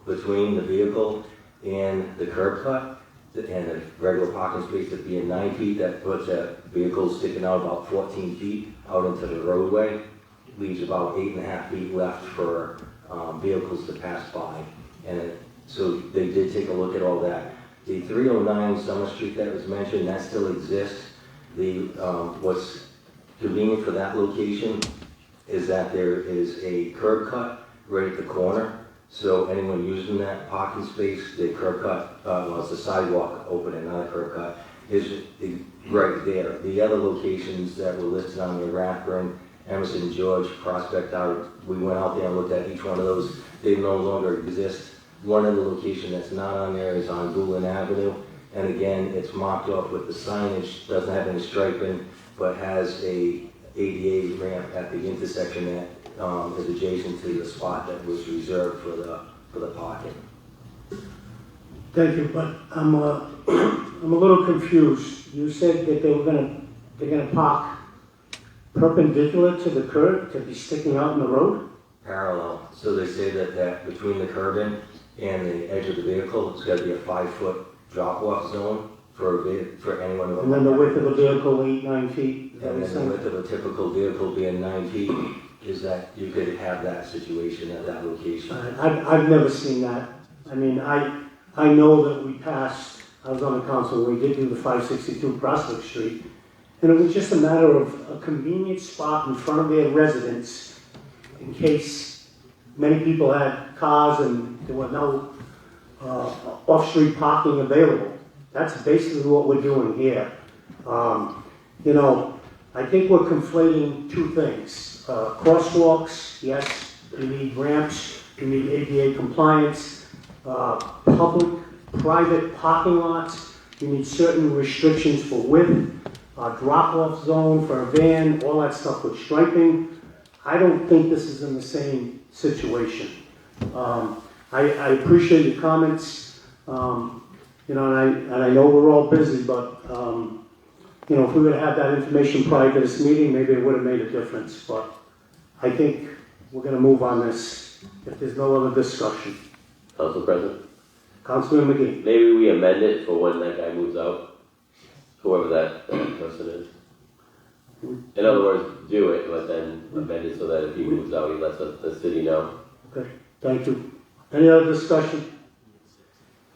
between the vehicle and the curb cut, and a regular parking space at being 9 feet, that puts vehicles sticking out about 14 feet out into the roadway, leaves about 8.5 feet left for vehicles to pass by. And so they did take a look at all that. The 309 Summer Street that was mentioned, that still exists. What's convenient for that location is that there is a curb cut right at the corner. So anyone using that parking space, the curb cut, it's the sidewalk opening, not a curb cut, is right there. The other locations that were listed on the Rathburn, Emerson, George, Prospect Art, we went out there and looked at each one of those. They no longer exist. One other location that's not on there is on Goulin Avenue. And again, it's marked off with the signage, doesn't have any striping, but has a ADA ramp at the intersection that is adjacent to the spot that was reserved for the parking. Thank you, but I'm a little confused. You said that they're gonna park perpendicular to the curb, to be sticking out in the road? Parallel. So they say that between the curbing and the edge of the vehicle, it's got to be a 5-foot drop-off zone for anyone who... And then the width of the vehicle, 8-9 feet? And then the width of a typical vehicle being 9 feet, is that you could have that situation at that location. I've never seen that. I mean, I know that we passed, I was on the council when we did do the 562 Prospect Street, and it was just a matter of a convenient spot in front of their residence in case many people had cars and there were no off-street parking available. That's basically what we're doing here. You know, I think we're conflating two things. Crosswalks, yes, we need ramps, we need ADA compliance, public, private parking lots, you need certain restrictions for width, drop-off zone for a van, all that stuff with striping. I don't think this is in the same situation. I appreciate your comments, you know, and I know we're all busy, but you know, if we would have had that information prior to this meeting, maybe it would have made a difference. But I think we're going to move on this if there's no other discussion. Council President? Councilman McGee. Maybe we amend it for when that guy moves out, whoever that person is. In other words, do it, but then amend it so that if he moves out, he lets the city know. Okay, thank you. Any other discussion?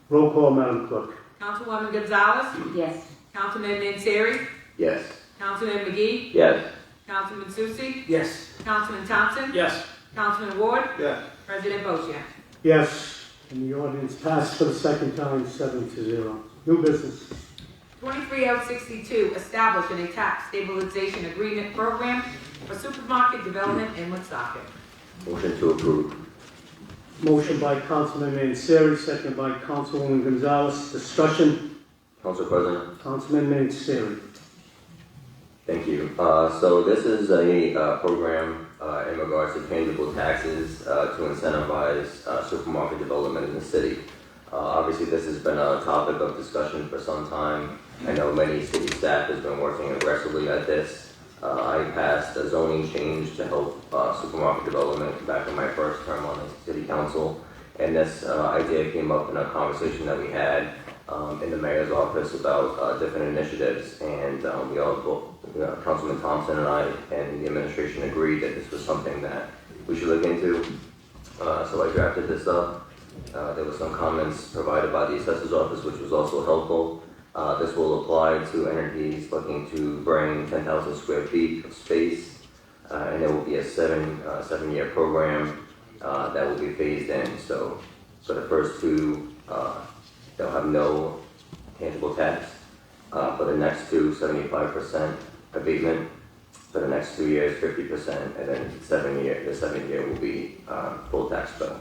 Roll call, Madam Clerk. Councilwoman Gonzalez? Yes. Councilman Manseri? Yes. Councilman McGee? Yes. Councilman Susie? Yes. Councilman Thompson? Yes. Councilman Ward? Yes. President Boccia. Yes, and the ordinance passed for the second time, 7-0. New business. 23062, establishing a tax stabilization agreement program for supermarket development in Woonsocket. Motion to approve. Motion by Councilman Manseri, second by Councilwoman Gonzalez. Discussion. Council President? Councilman Manseri. Thank you. So this is a program in regards to tangible taxes to incentivize supermarket development in the city. Obviously, this has been a topic of discussion for some time. I know many city staff has been working aggressively at this. I passed a zoning change to help supermarket development back in my first term on the city council. And this idea came up in a conversation that we had in the mayor's office about different initiatives. And we all, Councilman Thompson and I and the administration agreed that this was something that we should look into. So I drafted this up. There were some comments provided by the assessor's office, which was also helpful. This will apply to entities looking to bring 10,000 square feet of space, and there will be a seven-year program that will be phased in. So for the first two, they'll have no tangible tax. For the next two, 75% abatement. For the next 2 years, 50%, and then the 7th year will be full tax bill.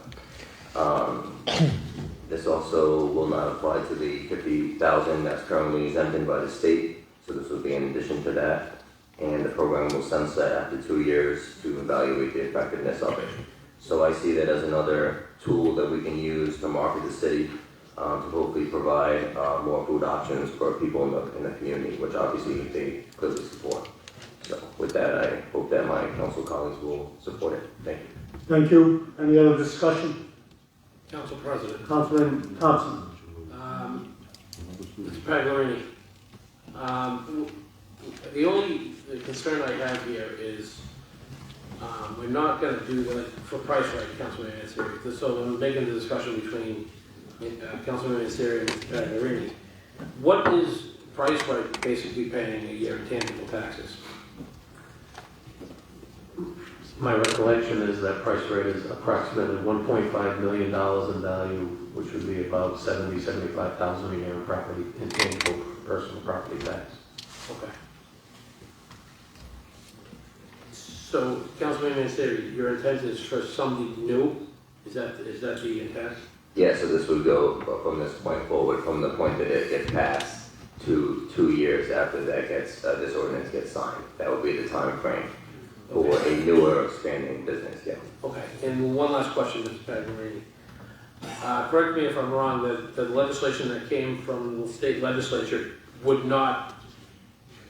This also will not apply to the $50,000 that's currently exempted by the state, so this will be in addition to that. And the program will sunset after 2 years to evaluate the effectiveness of it. So I see that as another tool that we can use to market the city to hopefully provide more food options for people in the community, which obviously they clearly support. So with that, I hope that my council colleagues will support it. Thank you. Thank you. Any other discussion? Council President. Councilman Thompson. Mr. Pagliarini, the only concern I have here is, we're not gonna do the, for price right, Councilman Manseri. So I'm making the discussion between Councilman Manseri and Mr. Pagliarini. What is price right basically paying a year in tangible taxes? My recollection is that price rate is approximately $1.5 million in value, which would be about $75,000 a year in property, intangible personal property tax. Okay. So, Councilman Manseri, your intent is for somebody new? Is that the intent? Yeah, so this would go from this point forward, from the point that it gets passed to 2 years after that gets, this ordinance gets signed. That would be the time frame for a newer expanding business, yeah. Okay, and one last question, Mr. Pagliarini. Correct me if I'm wrong, that the legislation that came from the state legislature would not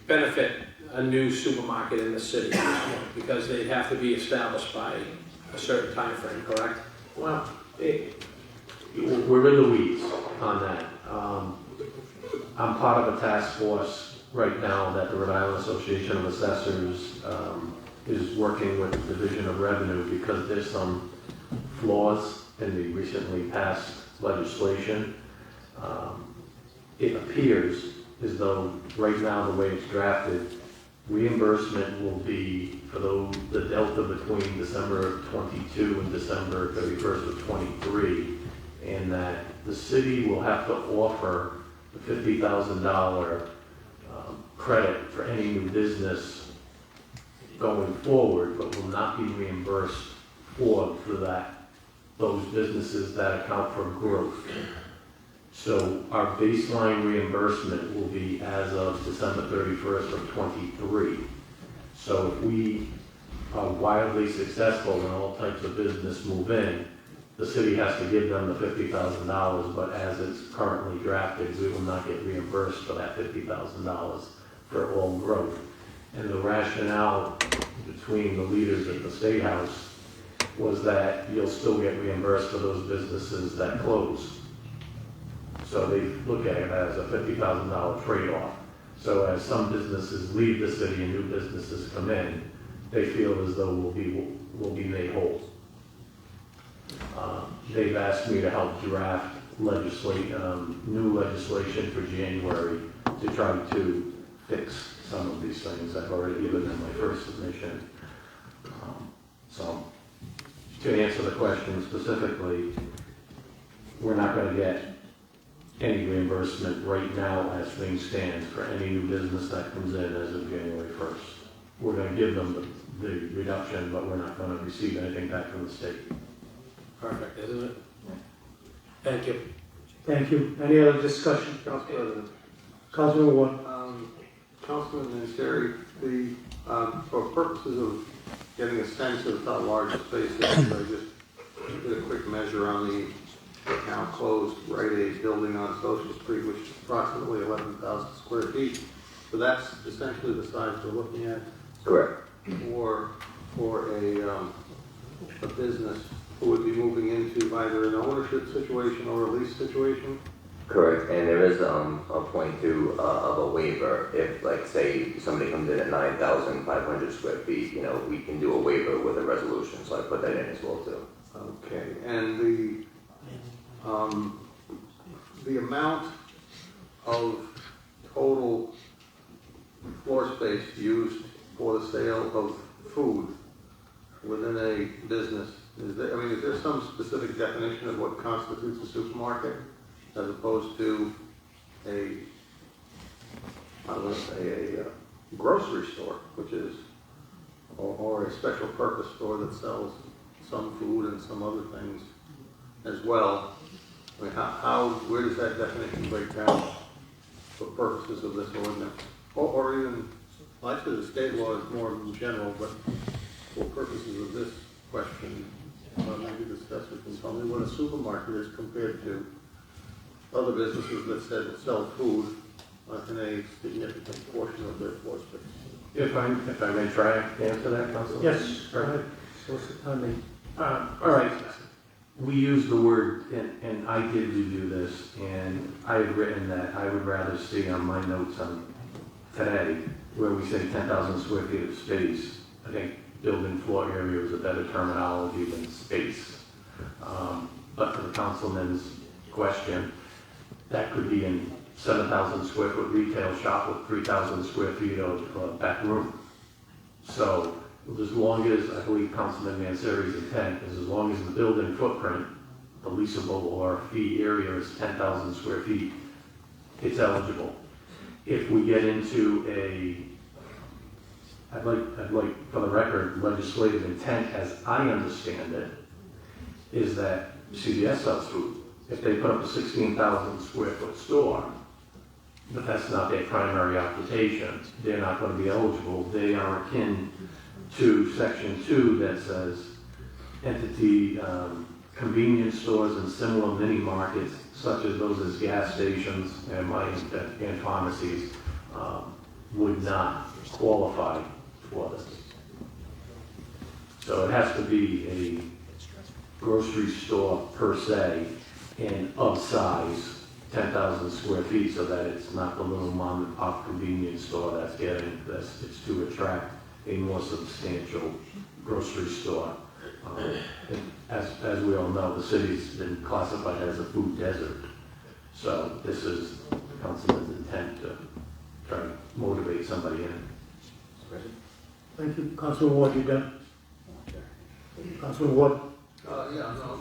benefit a new supermarket in the city because they'd have to be established by a certain time frame, correct? Well, we're in the weeds on that. I'm part of a task force right now that the Rhode Island Association of Assessors is working with the Division of Revenue because there's some flaws in the recently passed legislation. It appears as though right now the way it's drafted, reimbursement will be for the delta between December of 22 and December 31st of 23, and that the city will have to offer the $50,000 credit for any new business going forward, but will not be reimbursed for those businesses that account for growth. So our baseline reimbursement will be as of December 31st of 23. So if we are wildly successful and all types of business move in, the city has to give them the $50,000, but as it's currently drafted, we will not get reimbursed for that $50,000 for all growth. And the rationale between the leaders at the State House was that you'll still get reimbursed for those businesses that close. So they look at it as a $50,000 trade-off. So as some businesses leave the city and new businesses come in, they feel as though we'll be made whole. They've asked me to help draft new legislation for January to try to fix some of these things. I've already given them my first submission. So to answer the question specifically, we're not going to get any reimbursement right now as things stand for any new business that comes in as of January 1st. We're going to give them the reduction, but we're not going to receive anything back from the state. Perfect, isn't it? Thank you. Thank you. Any other discussion? Council President. Councilman Ward. Councilman Manseri, for purposes of getting a sense of how large the space is, I just did a quick measure on the now closed Rite Aid building on Social Street, which is approximately 11,000 square feet. So that's essentially the size we're looking at. Correct. For a business who would be moving into either an ownership situation or a lease situation. Correct, and there is a point too of a waiver. If, like, say somebody comes in at 9,500 square feet, we can do a waiver with a resolution. So I put that in as well too. Okay, and the amount of total floor space used for the sale of food within a business, is there some specific definition of what constitutes a supermarket as opposed to a grocery store, which is, or a special purpose store that sells some food and some other things as well? I mean, where does that definition break down for purposes of this ordinance? Or even, well, actually the state law is more in general, but for purposes of this question, maybe the assessor can tell me what a supermarket is compared to other businesses that sell food in a significant portion of their floor space. If I may try to answer that, Council? Yes, go ahead. All right. we use the word, and I did review this, and I had written that I would rather see on my notes on today, where we say 10,000 square feet of space. I think building floor area is a better terminology than space. But to the councilman's question, that could be in 7,000 square foot retail shop with 3,000 square feet of back room. So as long as, I believe Councilman Manseri's intent is as long as the building footprint, the leasable or fee area is 10,000 square feet, it's eligible. If we get into I'd like for the record, legislative intent as I understand it, is that CVS sells food. If they put up a 16,000 square foot store, but that's not their primary occupation, they're not going to be eligible. They are akin to Section 2 that says entity convenience stores and similar mini markets, such as those as gas stations and pharmacies, would not qualify for this. So it has to be a grocery store per se and of size, 10,000 square feet, so that it's not the little mom and pop convenience store that's it's to attract a more substantial grocery store. As we all know, the city's been classified as a food desert. So this is the councilman's intent to try to motivate somebody in. Thank you. Councilman Ward, you done? Councilman Ward? Yeah, no,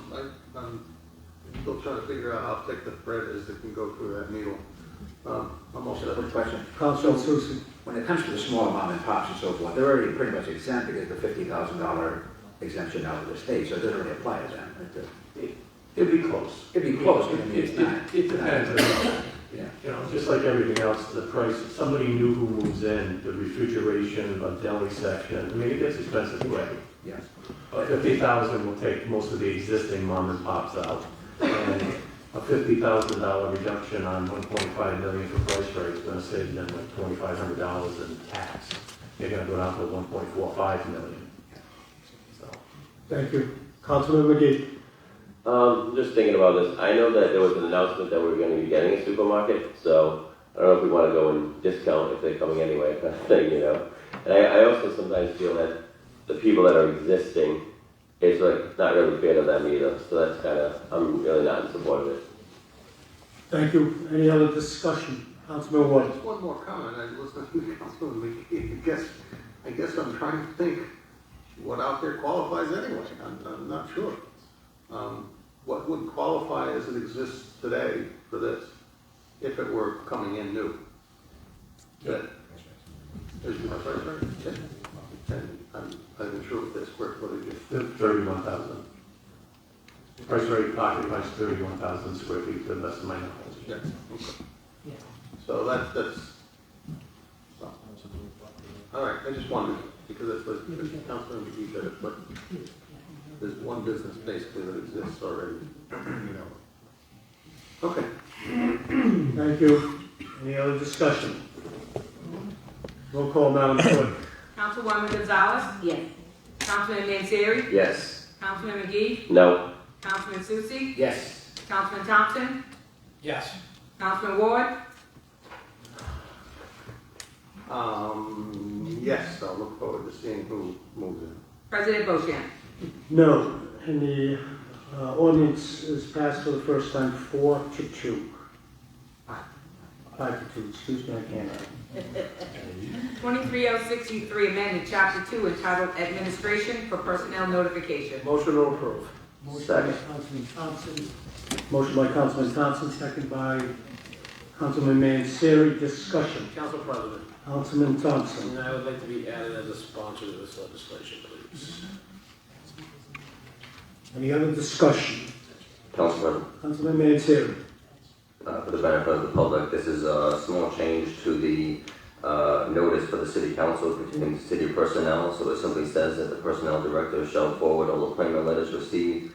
I'm still trying to figure out how thick the thread is that can go through that needle. I'm also. Quick question. Councilman Susi. When it comes to the smaller mom and pops and so forth, they're already pretty much exempt because of the $50,000 exemption out of the state, so it doesn't really apply to them. It'd be close. It'd be close, but I mean, it's not. It depends. Yeah. You know, just like everything else, the price, somebody new who moves in, the refrigeration, a deli section, I mean, it gets expensive quick. Yes. But 50,000 will take most of the existing mom and pops out. And a $50,000 reduction on 1.5 million for price rate is gonna save them like $2,500 in tax. They're gonna go down to 1.45 million. So. Thank you. Councilman McGee. Just thinking about this, I know that there was an announcement that we're going to be getting a supermarket, so I don't know if we want to go and discount if they're coming anyway, kind of thing, you know. And I also sometimes feel that the people that are existing, it's like not really fair to them either. So that's kind of, I'm really not in support of it. Thank you. Any other discussion? Councilman Ward. Just one more comment. I listened to Councilman McGee. I guess I'm trying to think what out there qualifies anyway. I'm not sure. What would qualify as it exists today for this, if it were coming in new? Good. Is my price right? Yeah. And I'm not sure what the square footage is. 31,000. Price rate occupies 31,000 square feet to the best of my knowledge. Yeah. Okay. So that's so. All right. I just wondered because it's like Councilman McGee said it, but there's one business basically that exists already. You know. Okay. Thank you. Any other discussion? Roll call, Madam Clerk. Councilwoman Gonzalez? Yes. Councilman Manseri? Yes. Councilman McGee? No. Councilman Susi? Yes. Councilman Thompson? Yes. Councilman Ward? Yes, I'll look forward to seeing who moves in. President Bochamp? No. And the ordinance is passed for the first time 4-2. 5-2, excuse me, I can't write. 23063, amended Chapter 2 entitled Administration for Personnel Notification. Motion to approve. Second. Councilman Thompson. Motion by Councilman Thompson, second by Councilman Manseri. Discussion. Council President, Councilman Thompson. and I would like to be added as a sponsor to this legislation, please. Any other discussion? Council President. Councilman Manseri. For the benefit of the public, this is a small change to the notice for the city council pertaining to city personnel. So it simply says that the personnel director shall forward all appointment letters received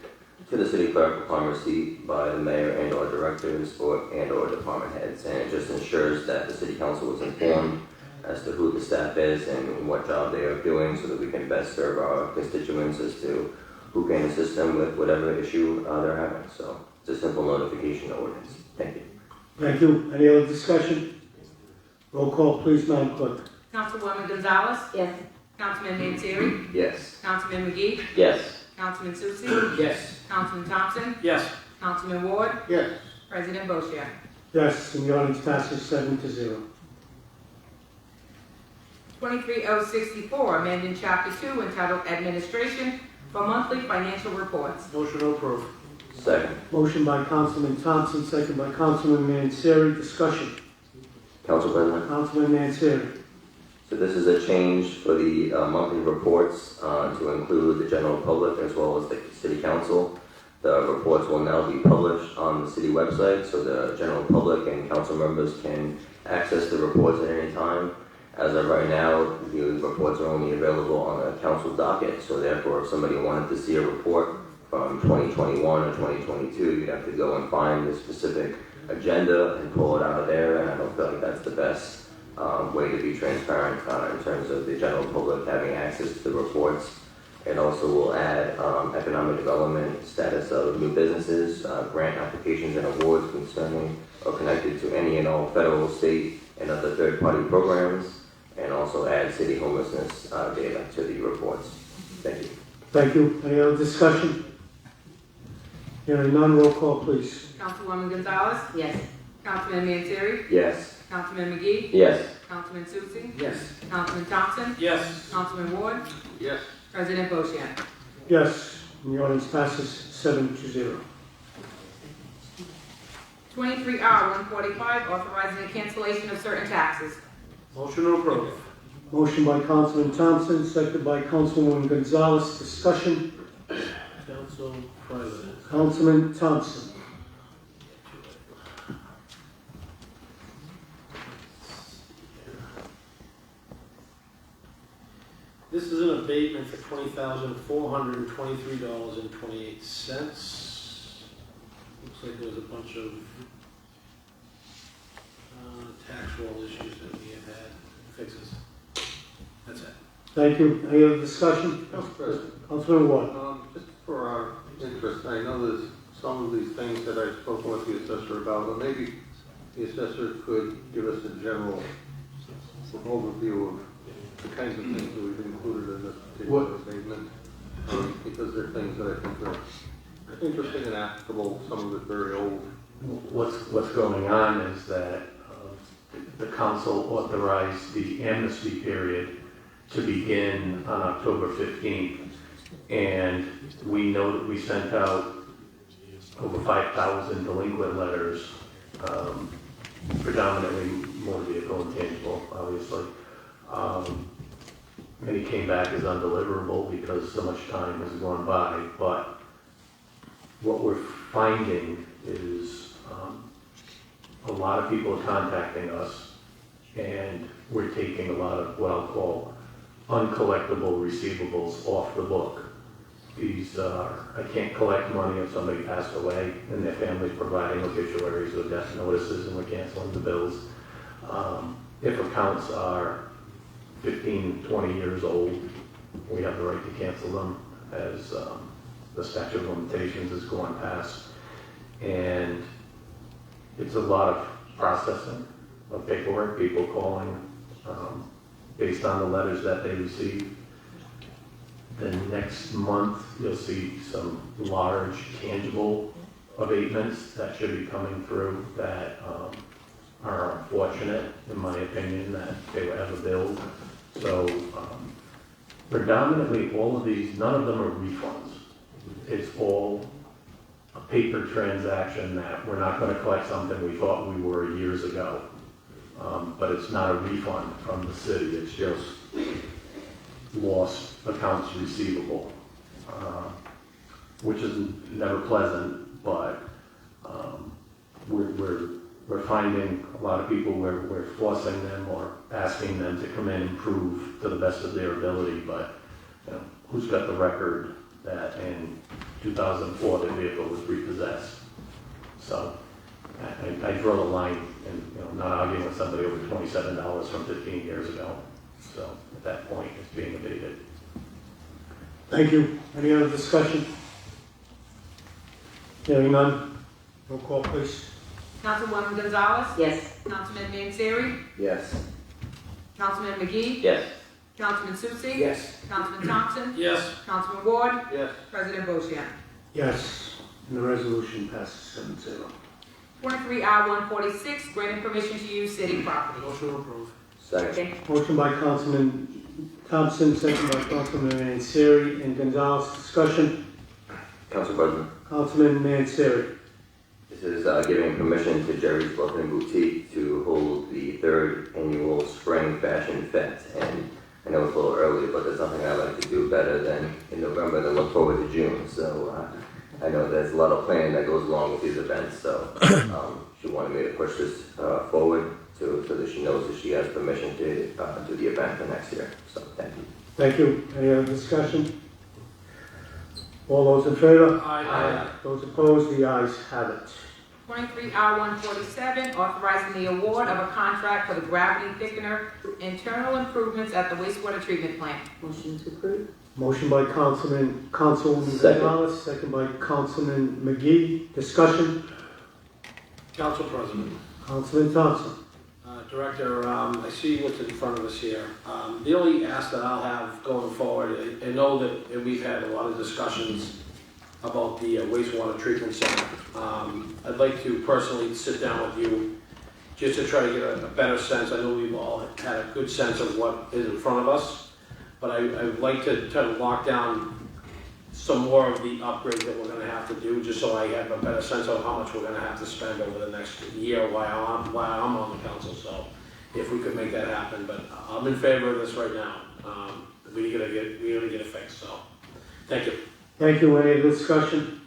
to the city clerk upon receipt by the mayor and/or directors and/or department heads. And it just ensures that the city council is informed as to who the staff is and what job they are doing, so that we can best serve our constituents as to who can assist them with whatever issue they're having. So it's a simple notification ordinance. Thank you. Thank you. Any other discussion? Roll call, please, Madam Clerk. Councilwoman Gonzalez? Yes. Councilman Manzeri? Yes. Councilman McGee? Yes. Councilman Susie? Yes. Councilman Thompson? Yes. Councilman Ward? Yes. President Boccia. Yes, and the ordinance passes 7-0. 23064, amending Chapter 2 entitled Administration for monthly financial reports. Motion to approve. Second. Motion by Councilman Thompson, second by Councilman Manzeri. Discussion. Council President. Councilman Manzeri. So this is a change for the monthly reports to include the general public as well as the city council. The reports will now be published on the city website, so the general public and council members can access the reports at any time. As of right now, the reports are only available on the council docket, so therefore if somebody wanted to see a report from 2021 or 2022, you'd have to go and find the specific agenda and pull it out of there, and I don't feel like that's the best way to be transparent in terms of the general public having access to the reports. It also will add economic development, status of new businesses, grant applications and awards concerning or connected to any and all federal, state, and other third-party programs, and also add city homelessness data to the reports. Thank you. Thank you. Any other discussion? Hearing none, roll call, please. Councilwoman Gonzalez? Yes. Councilman Manzeri? Yes. Councilman McGee? Yes. Councilman Susie? Yes. Councilman Thompson? Yes. Councilman Ward? Yes. President Boccia. Yes, and the ordinance passes 7-0. 23R145, authorizing the cancellation of certain taxes. Motion to approve. Motion by Councilman Thompson, second by Councilwoman Gonzalez. Discussion. Council President. Councilman Thompson. This is an abatement for $20,423.28. Looks like there was a bunch of tax roll issues that we have had fixes. That's it. Thank you. Any other discussion? Council President. Councilman Ward. Just for our interest, I know there's some of these things that I've spoken with the assessor about, but maybe the assessor could give us a general overview of the kinds of things that we've included in this particular statement, because they're things that I think are interesting and applicable, some of it very old. What's going on is that the council authorized the amnesty period to begin on October 15th. And we know that we sent out over 5,000 delinquent letters, predominantly motor vehicle intangible, obviously. Many came back as undeliverable because so much time has gone by. But what we're finding is a lot of people are contacting us, and we're taking a lot of what I'll call uncollectible receivables off the book. These are, I can't collect money if somebody passed away and their family's providing obituaries or death notices and we're canceling the bills. If accounts are 15, 20 years old, we have the right to cancel them as the statute of limitations has gone past. And it's a lot of processing of paperwork, people calling based on the letters that they receive. The next month, you'll see some large tangible abatements that should be coming through that are unfortunate, in my opinion, that they were ever billed. So predominantly all of these, none of them are refunds. It's all a paper transaction that we're not going to collect something we thought we were years ago. But it's not a refund from the city, it's just lost accounts receivable, which is never pleasant, but we're finding a lot of people where we're forcing them or asking them to come in and prove to the best of their ability, but you know, who's got the record that in 2004 the vehicle was repossessed? So I draw the line and not arguing with somebody over $27 from 15 years ago. So at that point, it's being abated. Thank you. Any other discussion? Hearing none. Roll call, please. Councilwoman Gonzalez? Yes. Councilman Manseri? Yes. Councilman McGee? Yes. Councilman Susie? Yes. Councilman Thompson? Yes. Councilman Ward? Yes. President Boshian. Yes. And the resolution passes 7-0. 23R146, granting permission to use city property. Motion to approve. Second. Motion by Councilman Thompson, second by Councilman Manseri and Gonzalez. Discussion. Council President, Councilman Manseri. this is giving permission to Jerry's Local and Boutique to hold the 3rd annual Spring Fashion Fete. And I know it's a little early, but there's nothing I like to do better than in November than look forward to June. So I know there's a lot of planning that goes along with these events. So she wanted me to push this forward so that she knows that she has permission to do the event for next year. So thank you. Thank you. Any other discussion? All those in favor? Aye. Those opposed? The ayes have it. 23R147, authorizing the award of a contract for the gravity thickener internal improvements at the wastewater treatment plant. Motion to approve? Motion by Councilwoman Second. Gonzalez, second by Councilman McGee. Discussion. Council President. Councilman Thompson. Director, I see what's in front of us here. The only ask that I'll have going forward, I know that we've had a lot of discussions about the wastewater treatment center. I'd like to personally sit down with you just to try to get a better sense. I know we've all had a good sense of what is in front of us, but I'd like to try to lock down some more of the upgrades that we're gonna have to do, just so I have a better sense of how much we're gonna have to spend over the next year while I'm on the council. So if we could make that happen, but I'm in favor of this right now. We gotta get it fixed, so, thank you. Thank you. Any other discussion?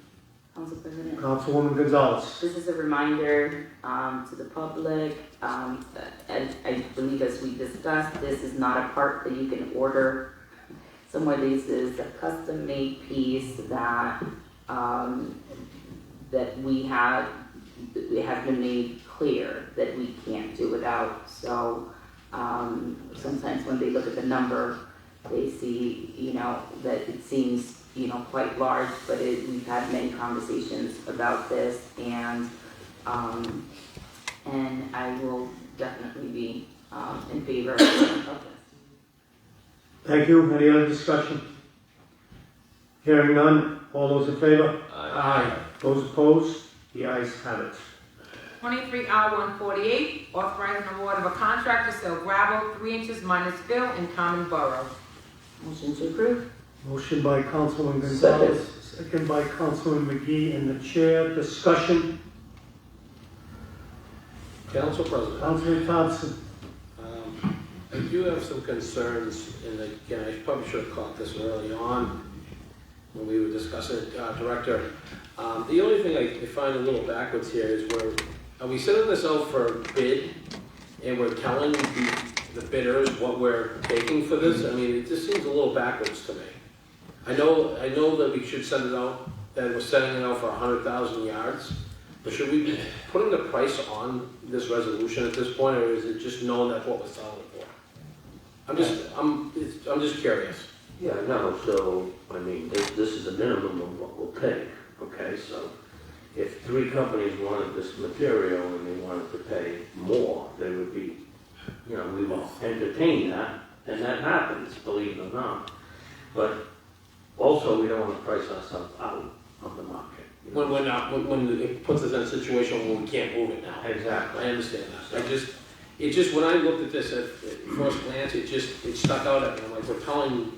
Council President? Councilwoman Gonzalez. This is a reminder to the public, and I believe as we discussed, this is not a part that you can order somewhere. This is a custom-made piece that it has been made clear that we can't do without. So sometimes when they look at the number, they see, that it seems, quite large, but we've had many conversations about this, and I will definitely be in favor of this. Thank you. Any other discussion? Hearing none. All those in favor? Aye. Those opposed? The ayes have it. 23R148, authorizing award of a contract to sell gravel 3 inches minus fill in common borough. Motion to approve? Motion by Councilwoman Gonzalez, second by Councilman McGee, and the chair. Discussion. Council President. Councilman Thompson. I do have some concerns, and again, I probably should have caught this early on when we were discussing it, Director. The only thing I find a little backwards here is are we sending this out for bid, and we're telling the bidders what we're taking for this? I mean, it just seems a little backwards to me. I know that we should send it out, that we're sending it out for 100,000 yards, but should we be putting the price on this resolution at this point, or is it just known that's what we're selling it for? I'm just curious. Yeah, no, so, I mean, this is a minimum of what we'll take, okay? So if 3 companies wanted this material and they wanted to pay more, they would be, we will entertain that, and that happens, believe it or not. But also, we don't want to price ourselves out of the market. When it puts us in a situation where we can't move it now. Exactly. I understand that. It just, when I looked at this at first glance, it stuck out at me. I'm like, we're telling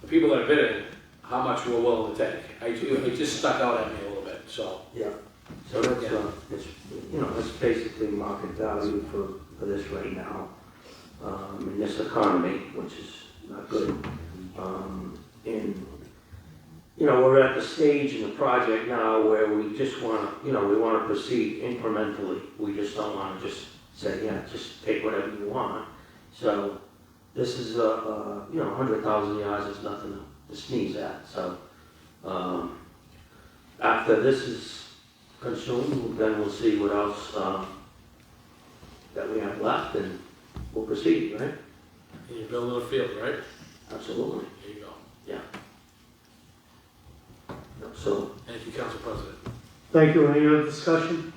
the people that are bidding how much we're willing to take. It just stuck out at me a little bit, so. Yeah. So that's, it's basically market value for this right now, in this economy, which is not good. We're at the stage in the project now where we just want to, we want to proceed incrementally. We just don't want to just say, just take whatever you want. So this is 100,000 yards is nothing to sneeze at. So after this is consumed, then we'll see what else that we have left, and we'll proceed, right? And you're building a field, right? Absolutely. There you go. Yeah. Thank you. Any other discussion?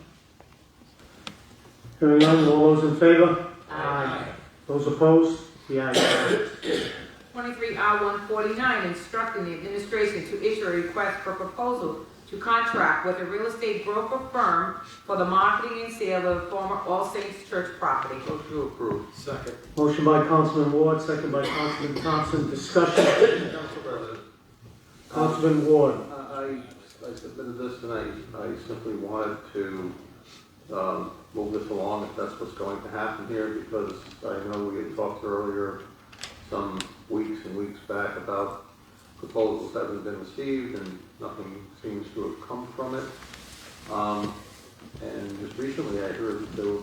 Hearing none, all those in favor? Aye. Those opposed? The ayes have it. 23R149, instructing the administration to issue a request for proposal to contract with a real estate broker firm for the marketing and sale of former All Saints Church property. Motion to approve. Second. Motion by Councilman Ward, second by Councilman Thompson. Discussion. Council President. Councilman Ward. I submitted this tonight. I simply wanted to move this along if that's what's going to happen here, because I know we had talked earlier some weeks and weeks back about proposals that haven't been received and nothing seems to have come from it. And just recently I heard that there were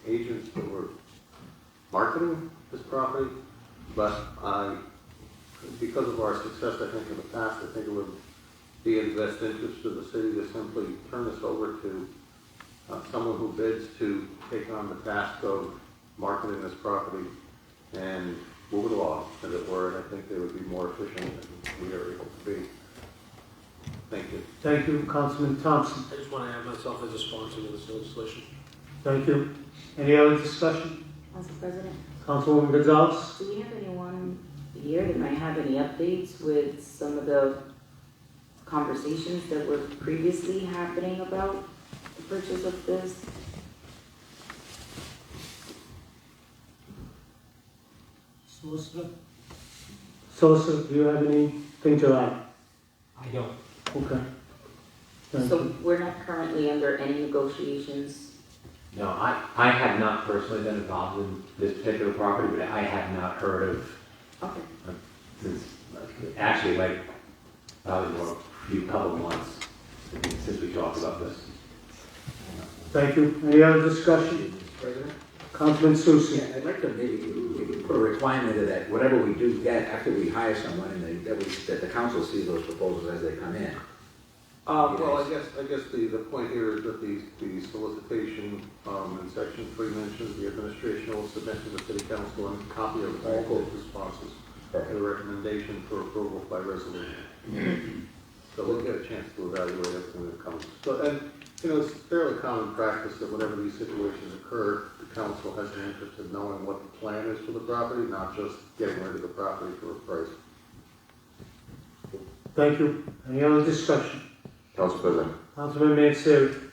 agents that were marketing this property, but because of our success, I think in the past, I think it would be in the best interest of the city to simply turn this over to someone who bids to take on the task of marketing this property and move it along, as it were, and I think they would be more efficient than we are able to be. Thank you. Thank you, Councilman Thompson. I just want to add myself as a sponsor to this legislation. Thank you. Any other discussion? Council President, Councilwoman Gonzalez? do we have anyone here that might have any updates with some of the conversations that were previously happening about the purchase of this? Solicitor? Solicitor, do you have anything to add? I don't. Okay. Thank So you. we're not currently under any negotiations? No, I have not personally been involved in this particular property, but I have not heard of, Okay. since, actually, like, probably more a few couple months since we talked about this. Thank you. Any other discussion? President? Councilman Susi? Yeah, I'd like to maybe put a requirement in that whatever we do get after we hire someone, and that the council sees those proposals as they come in. Well, I guess the point here is that the solicitation in section 3 mentions the administration will submit to the city council a copy of all those responses and a recommendation for approval by resolution. So we'll get a chance to evaluate everything that comes. So, and, it's fairly common practice that whenever these situations occur, the council has an interest in knowing what the plan is for the property, not just getting rid of the property for a price. Thank you. Any other discussion? Council President, Councilman Manseri?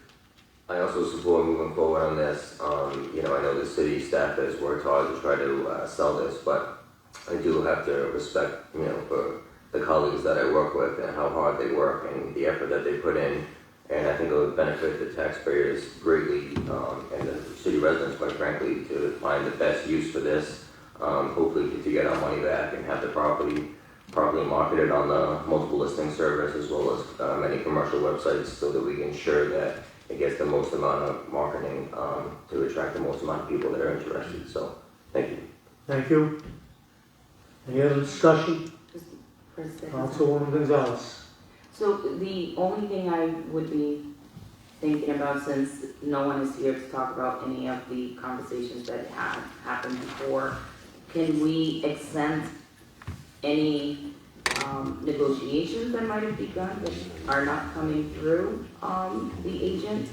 I also support moving forward on this. I know the city staff has worked hard to try to sell this, but I do have to respect, for the colleagues that I work with and how hard they work and the effort that they put in. And I think it would benefit the taxpayers greatly, and the city residents, quite frankly, to find the best use for this. Hopefully to get our money back and have the property properly marketed on the multiple listing service as well as many commercial websites, so that we can ensure that it gets the most amount of marketing to attract the most amount of people that are interested. So, thank you. Thank you. Any other discussion? President? Councilwoman Gonzalez? So the only thing I would be thinking about, since no one is here to talk about any of the conversations that have happened before, can we exempt any negotiations that might have begun that are not coming through the agent?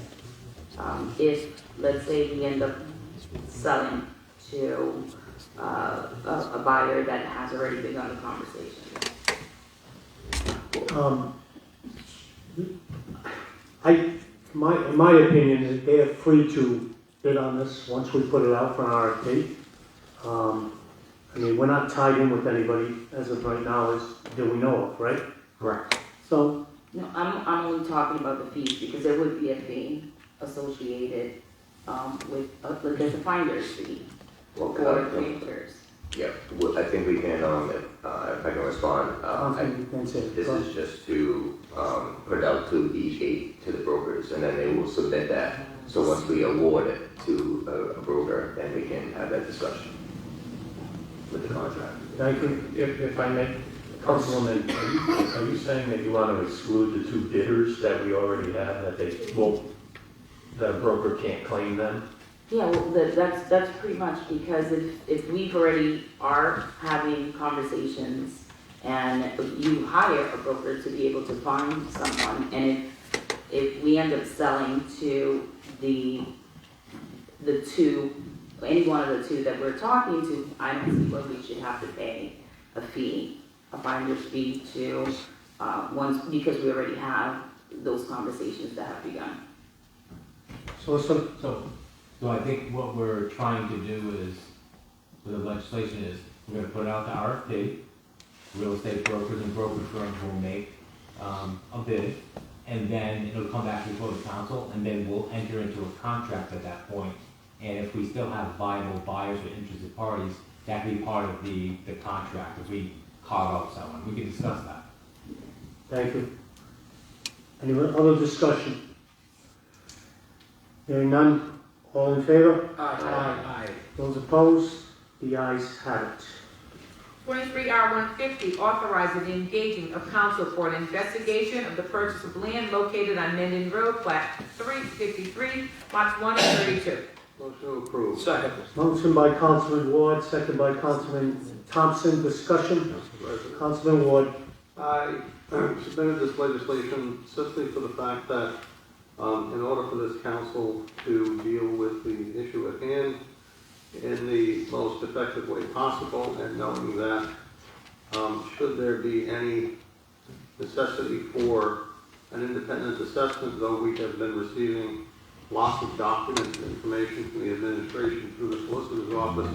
If, let's say, we end up selling to a buyer that has already begun the conversation. In my opinion, is they are free to bid on this once we put it out for an RFP. We're not tied in with anybody as of right now, that we know of, right? Correct. So, No, I'm only talking about the fees, because there would be a fee associated with there's a finder's fee for realtors. Yeah, I think we can, if I can respond, this is just to put it out to the brokers, and then they will submit that. So once we award it to a broker, then we can have that discussion with the contract. thank you. If I may, Councilwoman, are you saying that you want to exclude the two bidders that we already have, that the broker can't claim them? Yeah, well, that's pretty much, because if we've already are having conversations and you hire a broker to be able to find someone, and if if we end up selling to the two, any one of the two that we're talking to, I don't see why we should have to pay a fee, a finder's fee to, once, because we already have those conversations that have begun. So I think what we're trying to do is, with the legislation is, we're gonna put out the RFP, real estate brokers and brokerage firms will make, a bid, and then it'll come back before the council, and then we'll enter into a contract at that point. And if we still have viable buyers or interested parties, that can be part of the contract, if we carve out someone, we can discuss that. Thank you. Any other discussion? Hearing none, all in favor? Aye. Those opposed? The ayes have it. 23R150, authorizing the engaging of counsel for an investigation of the purchase of land located on Menden Road, plat 353, lots 1 and 32. Motion to approve. Second. Motion by Councilman Ward, second by Councilman Thompson. Discussion? Councilman Ward. I submitted this legislation simply for the fact that in order for this council to deal with the issue at hand in the most effective way possible, and knowing that should there be any necessity for an independent assessment, though we have been receiving lots of documents and information from the administration through the solicitor's office,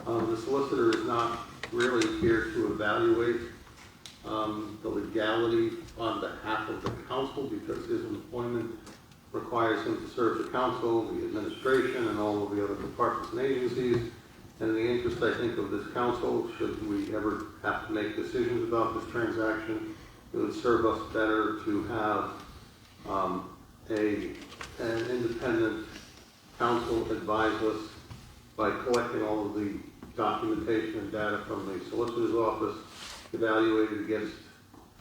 the solicitor is not really here to evaluate the legality on behalf of the council, because his employment requires him to serve the council, the administration, and all of the other departments and agencies. And in the interest, I think, of this council, should we ever have to make decisions about this transaction, it would serve us better to have an independent council advise us by collecting all of the documentation and data from the solicitor's office, evaluated against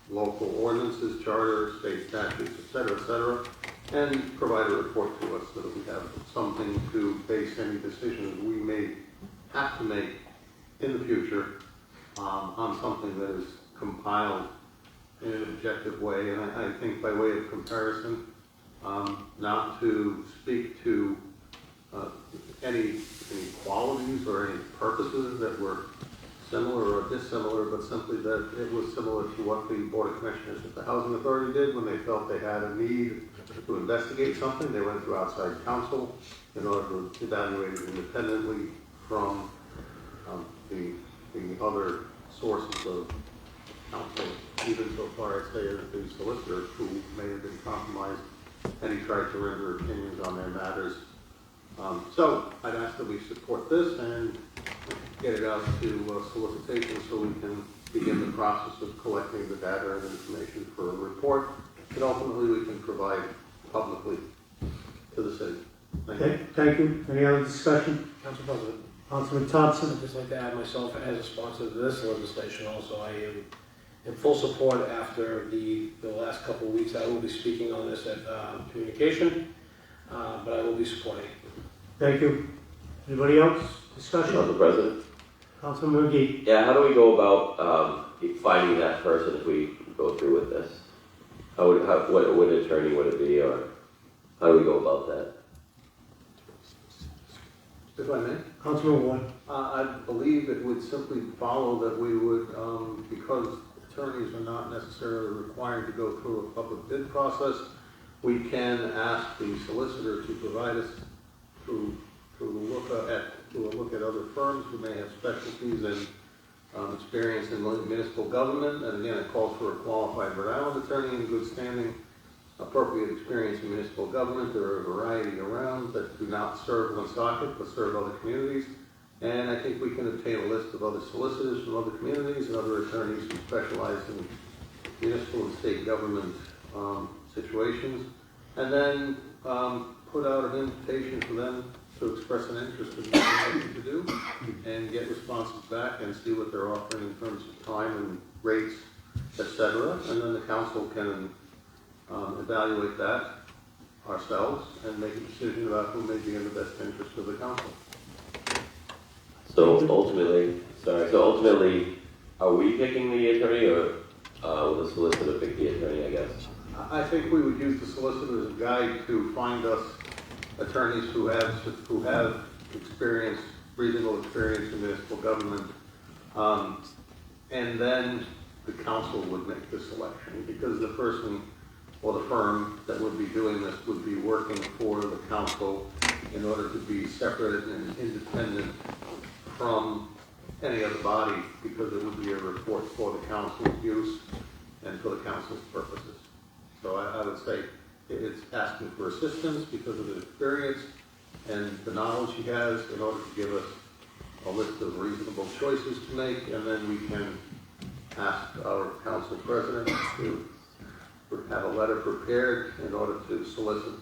local ordinances, charter, state statutes, et cetera, and provide a report to us so that we have something to base any decisions we may have to make in the future on something that is compiled in an objective way. And I think by way of comparison, not to speak to any qualities or any purposes that were similar or dissimilar, but simply that it was similar to what the Board of Commissioners at the Housing Authority did when they felt they had a need to investigate something. They went to outside counsel in order to evaluate it independently from the other sources of counsel, even so far as say that the solicitor, who may have been compromised, and he tried to render opinions on their matters. So I'd ask that we support this and get it out to solicitation so we can begin the process of collecting the data and information for a report that ultimately we can provide publicly to the city. Thank you. Thank you. Any other discussion? Council President. Councilman Thompson. I'd just like to add myself as a sponsor to this legislation also. I am in full support after the last couple of weeks. I will be speaking on this at communication, but I will be supporting it. Thank you. Anybody else? Discussion? Council President? Councilman McGee. Yeah, how do we go about finding that person if we go through with this? What attorney would it be, or how do we go about that? If I may? Councilman Ward. I believe it would simply follow that we would, because attorneys are not necessarily required to go through a public bid process, we can ask the solicitor to provide us to look at other firms who may have specialties and experience in municipal government. And again, it calls for a qualified Rhode Island attorney in good standing, appropriate experience in municipal government. There are a variety around that do not serve Woonsocket but serve other communities. And I think we can obtain a list of other solicitors from other communities and other attorneys who specialize in municipal and state government situations, and then put out an invitation for them to express an interest in what they're looking to do and get responses back and see what they're offering in terms of time and rates, etc. And then the council can evaluate that ourselves and make a decision about who may be in the best interest of the council. So ultimately, are we picking the attorney, or will the solicitor pick the attorney, I guess? I think we would use the solicitor as a guide to find us attorneys who have experience, reasonable experience in municipal government. And then the council would make the selection, because the person or the firm that would be doing this would be working for the council in order to be separate and independent from any other body, because it would be a report for the council's use and for the council's purposes. So I would say it's asking for assistance because of his experience and the knowledge he has in order to give us a list of reasonable choices to make, and then we can ask our council president to have a letter prepared in order to solicit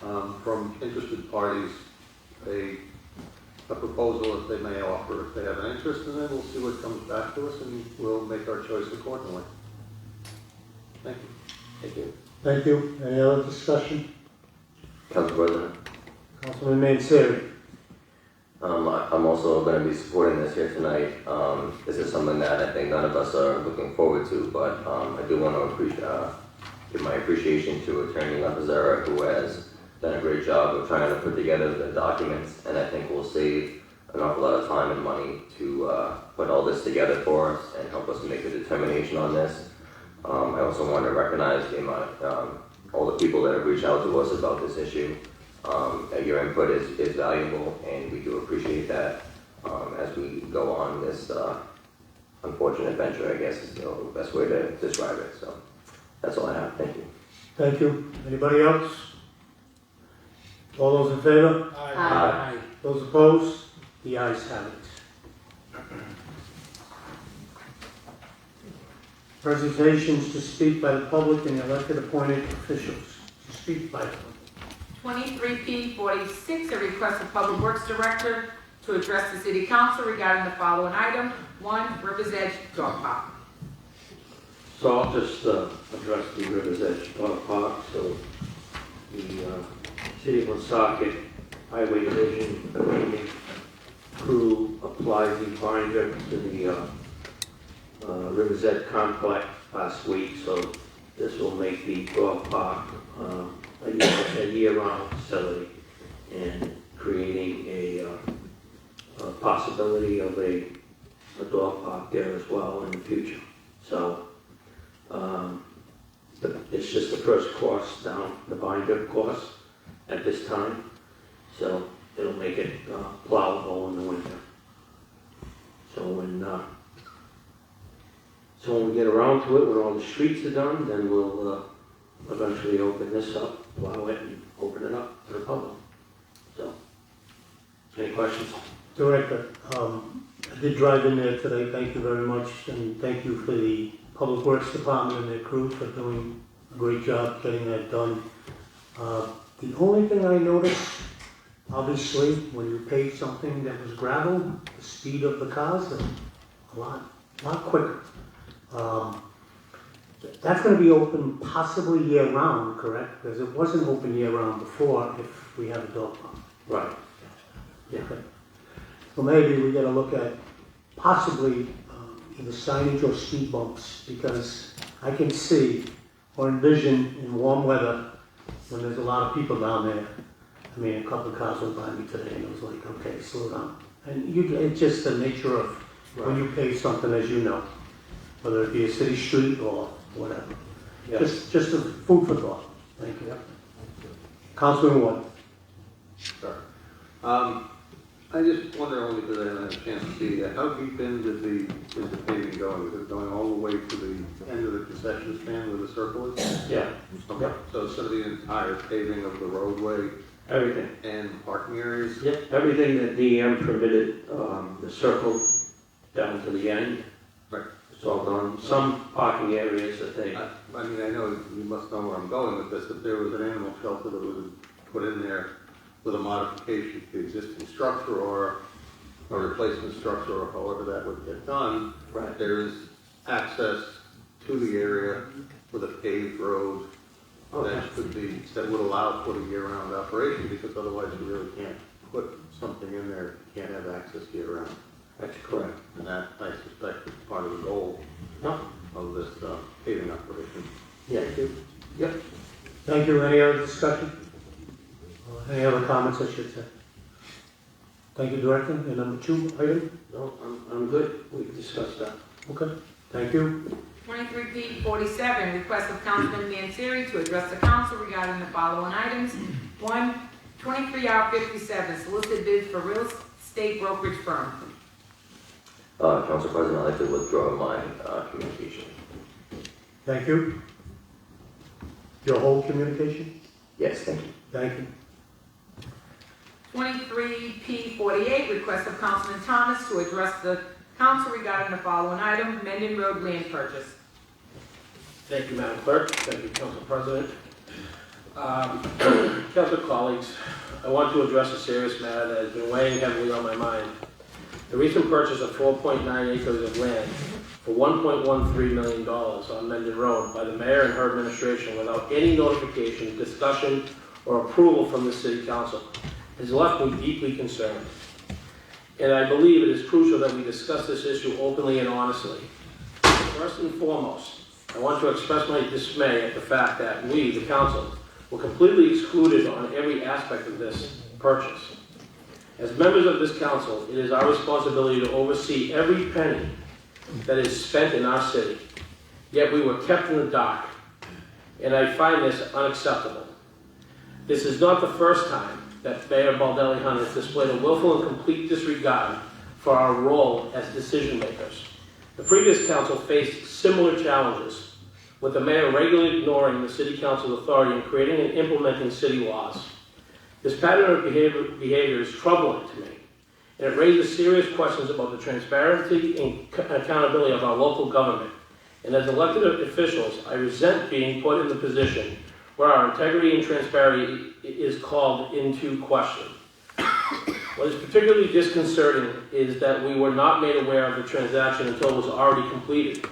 from interested parties a proposal that they may offer if they have an interest, and then we'll see what comes back to us and we'll make our choice accordingly. Thank you. Thank you. Thank you. Any other discussion? Council President. Councilman Manseri. I'm also going to be supporting this here tonight. This is something that I think none of us are looking forward to, but I do want to give my appreciation to Attorney Lapazera, who has done a great job of trying to put together the documents, and I think will save an awful lot of time and money to put all this together for us and help us make a determination on this. I also want to recognize the amount all the people that have reached out to us about this issue. Your input is valuable, and we do appreciate that as we go on this unfortunate venture, I guess is the best way to describe it. So that's all I have. Thank you. Thank you. Anybody else? All those in favor? Aye. Those opposed? The ayes have it. Presentations to speak by the public and elected appointed officials. To speak by the public. 23P46, a request of Public Works Director to address the City Council regarding the following item. 1, River's Edge Dog Park. So I'll just address the River's Edge Dog Park. So the City of Woonsocket Highway Division cleaning crew applied the binder to the River's Edge complex last week. So this will make the dog park a year-round facility and creating a possibility of a dog park there as well in the future. So it's just the first course down, the binder course at this time. So it'll make it plowable in the winter. So when we get around to it, when all the streets are done, then we'll eventually open this up, plow it, and open it up to the public. So, any questions? Director, I did drive in there today. Thank you very much, and thank you for the Public Works Department and their crew for doing a great job getting that done. The only thing I noticed, obviously, when you paved something that was gravel, the speed of the cars are a lot quicker. That's going to be open possibly year-round, correct? Because it wasn't open year-round before if we had a dog park. Right. Yeah. Okay. So maybe we got to look at possibly either signage or speed bumps, because I can see or envision in warm weather when there's a lot of people down there. I mean, a couple of cars went by me today and it was like, okay, slow down. And it's just the nature of when you pave something, as you know, whether it be a city street or whatever. Yes. Just a food for thought. Thank you. Councilman Ward. Sure. I just wonder, only because I haven't had a chance to see that, how deep into the paving going? Is it going all the way to the end of the concession stand where the circle is? Yeah. Okay. So it's going to be an entire paving of the roadway? Everything. And parking areas? Yep. Everything that DM permitted, the circle down to the end. Right. It's all done. Some parking areas that they... I mean, I know you must know where I'm going with this. If there was an animal shelter that was put in there with a modification to the existing structure or a replacement structure or however that would get done, right. There is access to the area with a paved road that would allow for a year-round operation, because otherwise you really can't put something in there if you can't have access year-round. That's correct. And that, I suspect, is part of the goal of this paving operation. Yeah. Thank you. Any other discussion? Any other comments, I should say? Thank you, Director. And number 2 item? No, I'm good, we can discuss that. Okay, thank you. 23P47, request of Councilman Manzeri to address the council regarding the following items. 1, 23R57, solicit bids for real estate brokerage firm. Council President, I'd like to withdraw my communication. Thank you. Your whole communication? Yes, thank you. Thank you. 23P48, request of Councilman Thomas to address the council regarding the following item, Mendon Road land purchase. Thank you, Madam Clerk. Thank you, Council President. Council colleagues, I want to address a serious matter that has been weighing heavily on my mind. The recent purchase of 4.9 acres of land for $1.13 million on Mendon Road by the mayor and her administration without any notification, discussion, or approval from the city council has left me deeply concerned. And I believe it is crucial that we discuss this issue openly and honestly. First and foremost, I want to express my dismay at the fact that we, the council, were completely excluded on every aspect of this purchase. As members of this council, it is our responsibility to oversee every penny that is spent in our city. Yet we were kept in the dark, and I find this unacceptable. This is not the first time that Mayor Baldelli-Hunt has displayed a willful and complete disregard for our role as decision makers. The previous council faced similar challenges, with the mayor regularly ignoring the city council's authority in creating and implementing city laws. This pattern of behavior is troubling to me, and it raises serious questions about the transparency and accountability of our local government. And as elected officials, I resent being put in the position where our integrity and transparency is called into question. What is particularly disconcerting is that we were not made aware of the transaction until it was already completed.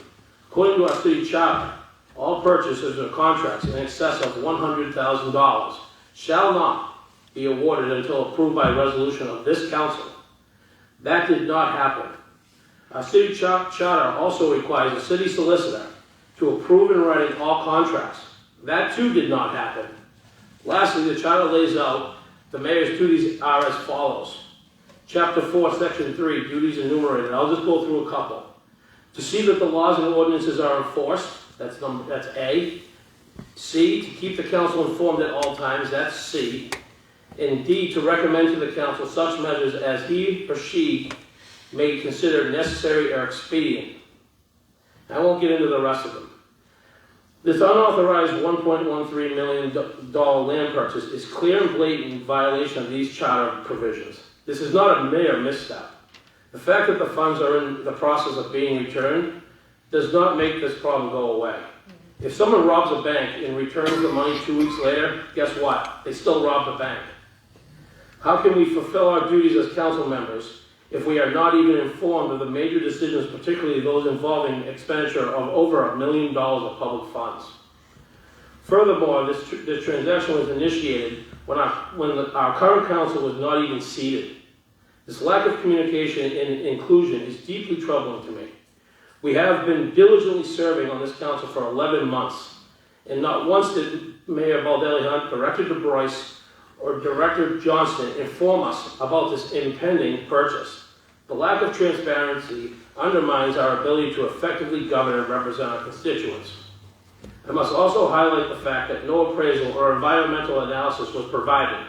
According to our city charter, all purchases or contracts in excess of $100,000 shall not be awarded until approved by resolution of this council. That did not happen. Our city charter also requires the city solicitor to approve in writing all contracts. That too did not happen. Lastly, the charter lays out the mayor's duties are as follows. Chapter 4, Section 3, duties enumerated. I'll just go through a couple. To see that the laws and ordinances are enforced, that's A. C, to keep the council informed at all times, that's C. And D, to recommend to the council such measures as he or she may consider necessary or expedient. I won't get into the rest of them. This unauthorized $1.13 million land purchase is clear and blatant violation of these charter provisions. This is not a mere misstep. The fact that the funds are in the process of being returned does not make this problem go away. If someone robs a bank and returns the money 2 weeks later, guess what? They still robbed the bank. How can we fulfill our duties as council members if we are not even informed of the major decisions, particularly those involving expenditure of over $1 million of public funds? Furthermore, this transaction was initiated when our current council was not even seated. This lack of communication and inclusion is deeply troubling to me. We have been diligently serving on this council for 11 months, and not once did Mayor Baldelli-Hunt, Director DeBrois, or Director Johnston inform us about this impending purchase. The lack of transparency undermines our ability to effectively govern and represent our constituents. I must also highlight the fact that no appraisal or environmental analysis was provided.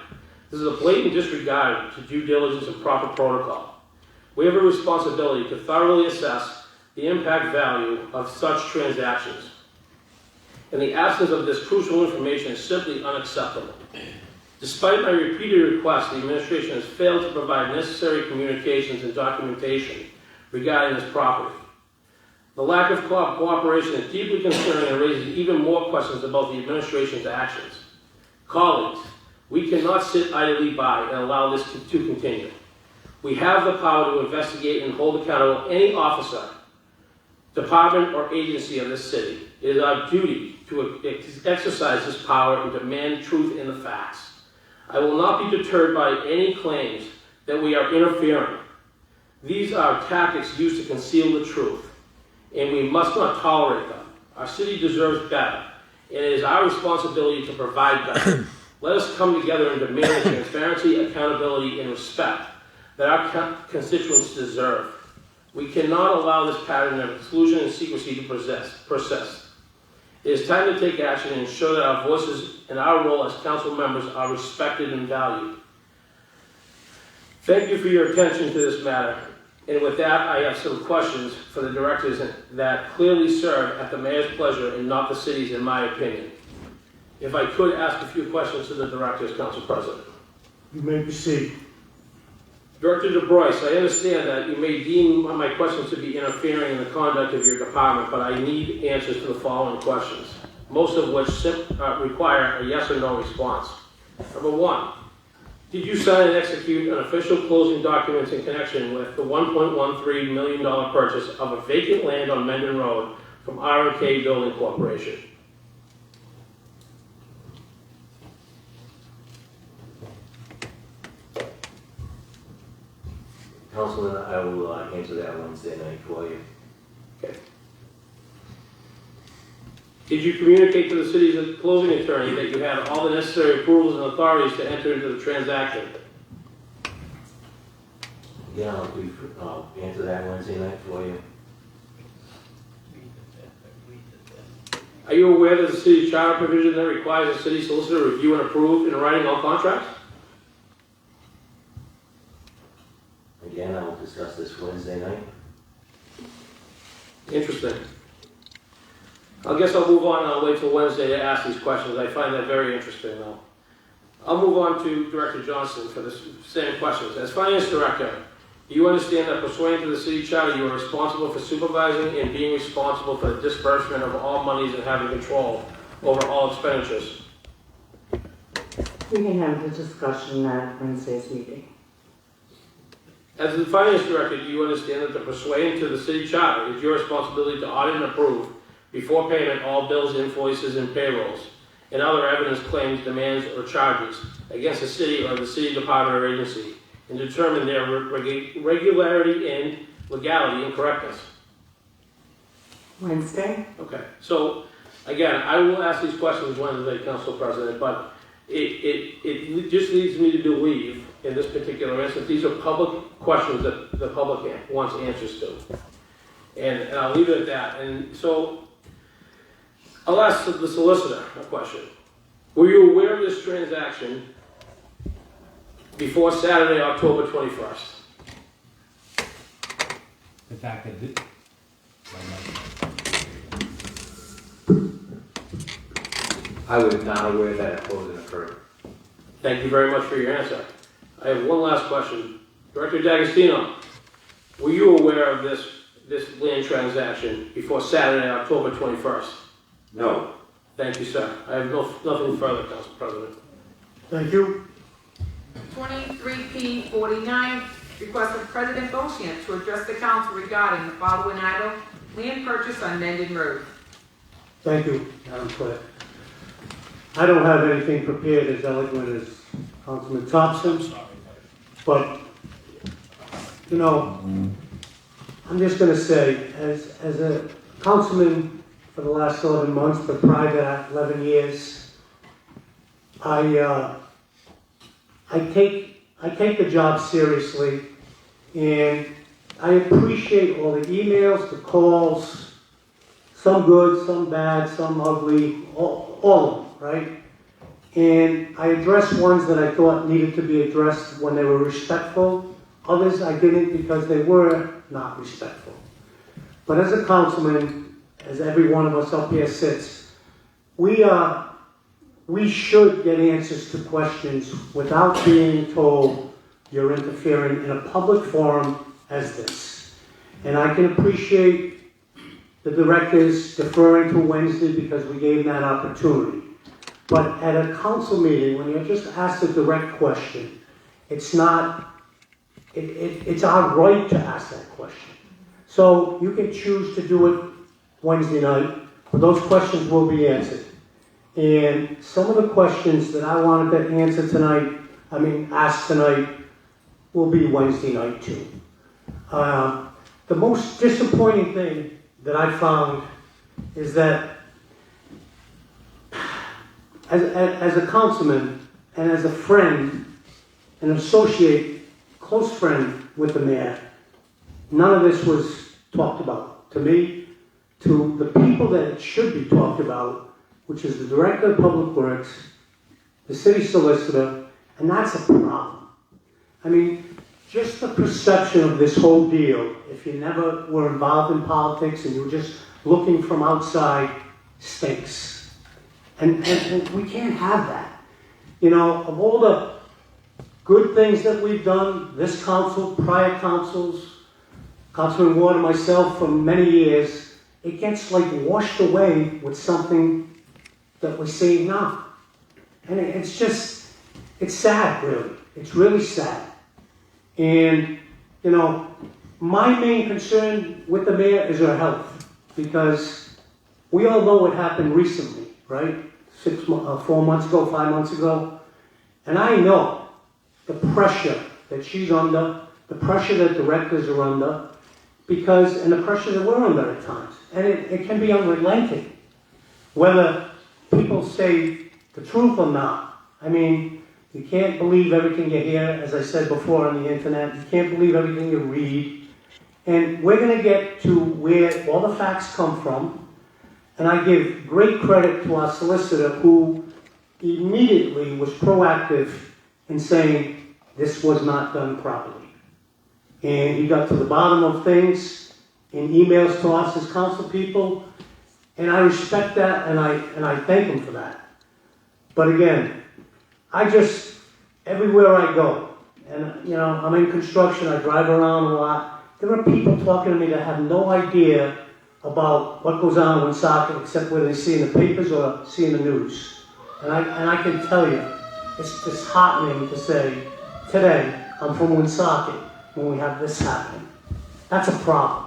This is a blatant disregard to due diligence and proper protocol. We have a responsibility to thoroughly assess the impact value of such transactions. And the absence of this crucial information is simply unacceptable. Despite my repeated requests, the administration has failed to provide necessary communications and documentation regarding this property. The lack of cooperation is deeply concerning and raises even more questions about the administration's actions. Colleagues, we cannot sit idly by and allow this to continue. We have the power to investigate and hold accountable any officer, department, or agency of this city. It is our duty to exercise this power and demand truth in the facts. I will not be deterred by any claims that we are interfering. These are tactics used to conceal the truth, and we must not tolerate them. Our city deserves better, and it is our responsibility to provide better. Let us come together and demand the transparency, accountability, and respect that our constituents deserve. We cannot allow this pattern of exclusion and secrecy to persist. It is time to take action and ensure that our voices and our role as council members are respected and valued. Thank you for your attention to this matter. And with that, I have some questions for the directors that clearly serve at the mayor's pleasure and not the city's, in my opinion. If I could ask a few questions to the directors, Council President. You may proceed. Director DeBrois, I understand that you may deem my questions to be interfering in the conduct of your department, but I need answers to the following questions, most of which require a yes or no response. Number one, did you sign and execute an official closing documents in connection with the $1.13 million purchase of a vacant land on Mendon Road from R&K Building Corporation? Councilman, I will answer that Wednesday night for you. Okay. Did you communicate to the city's closing attorney that you had all the necessary approvals and authorities to enter into the transaction? Again, I'll answer that Wednesday night for you. Are you aware that the city charter provision that requires the city solicitor to review and approve in writing all contracts? Again, I will discuss this Wednesday night. Interesting. I guess I'll move on and I'll wait till Wednesday to ask these questions. I find that very interesting, though. I'll move on to Director Johnson for the same questions. As Finance Director, do you understand that pursuant to the city charter, you are responsible for supervising and being responsible for the disbursement of all monies and having control over all expenditures? We can have the discussion at Wednesday's meeting. As the Finance Director, do you understand that the pursuant to the city charter is your responsibility to audit and approve before payment all bills, invoices, and payrolls, and other evidence, claims, demands, or charges against the city or the city department or agency, and determine their regularity and legality and correctness? Wednesday? Okay. So, again, I will ask these questions Wednesday, Council President, but it just leads me to believe, in this particular instance, these are public questions that the public wants answers to. And I'll leave it at that. And so, I'll ask the solicitor a question. Were you aware of this transaction before Saturday, October 21st? The fact that I was not aware that a closing occurred. Thank you very much for your answer. I have one last question. Director D'Agostino, were you aware of this land transaction before Saturday, October 21st? No. Thank you, sir. I have nothing further, Council President. Thank you. 23P49, request of President Beauchamp to address the council regarding the following item, land purchase on Mendon Road. Thank you, Madam Clerk. I don't have anything prepared as eloquent as Councilman Thompson, but, you know, I'm just going to say, as a councilman for the last 11 months, but prior to that, 11 years, I take the job seriously, and I appreciate all the emails, the calls, some good, some bad, some ugly, all of them, right? And I addressed ones that I thought needed to be addressed when they were respectful. Others I didn't because they were not respectful. But as a councilman, as every one of us up here sits, we should get answers to questions without being told you're interfering in a public forum as this. And I can appreciate the directors deferring to Wednesday because we gave them that opportunity. But at a council meeting, when you're just asked a direct question, it's our right to ask that question. So you can choose to do it Wednesday night, but those questions will be answered. And some of the questions that I wanted to ask tonight, will be Wednesday night too. The most disappointing thing that I found is that as a councilman and as a friend, an associate, close friend with the mayor, none of this was talked about. To me, to the people that it should be talked about, which is the Director of Public Works, the city solicitor, and that's a problem. I mean, just the perception of this whole deal, if you never were involved in politics and you were just looking from outside, stinks. And we can't have that. You know, of all the good things that we've done, this council, prior councils, Councilman Ward and myself for many years, it gets like washed away with something that we're seeing now. And it's just, it's sad, really. It's really sad. And, you know, my main concern with the mayor is her health, because we all know what happened recently, right? 4 months ago, 5 months ago. And I know the pressure that she's under, the pressure that directors are under, and the pressure that we're under at times. And it can be unrelenting, whether people say the truth or not. I mean, you can't believe everything you hear, as I said before, on the internet. You can't believe everything you read. And we're going to get to where all the facts come from. And I give great credit to our solicitor, who immediately was proactive in saying this was not done properly. And he got to the bottom of things in emails to us as council people. And I respect that, and I thank him for that. But again, everywhere I go, and you know, I'm in construction, I drive around a lot, there are people talking to me that have no idea about what goes on in Woonsocket except whether they see in the papers or see in the news. And I can tell you, it's disheartening to say, today, I'm from Woonsocket, when we have this happening. That's a problem.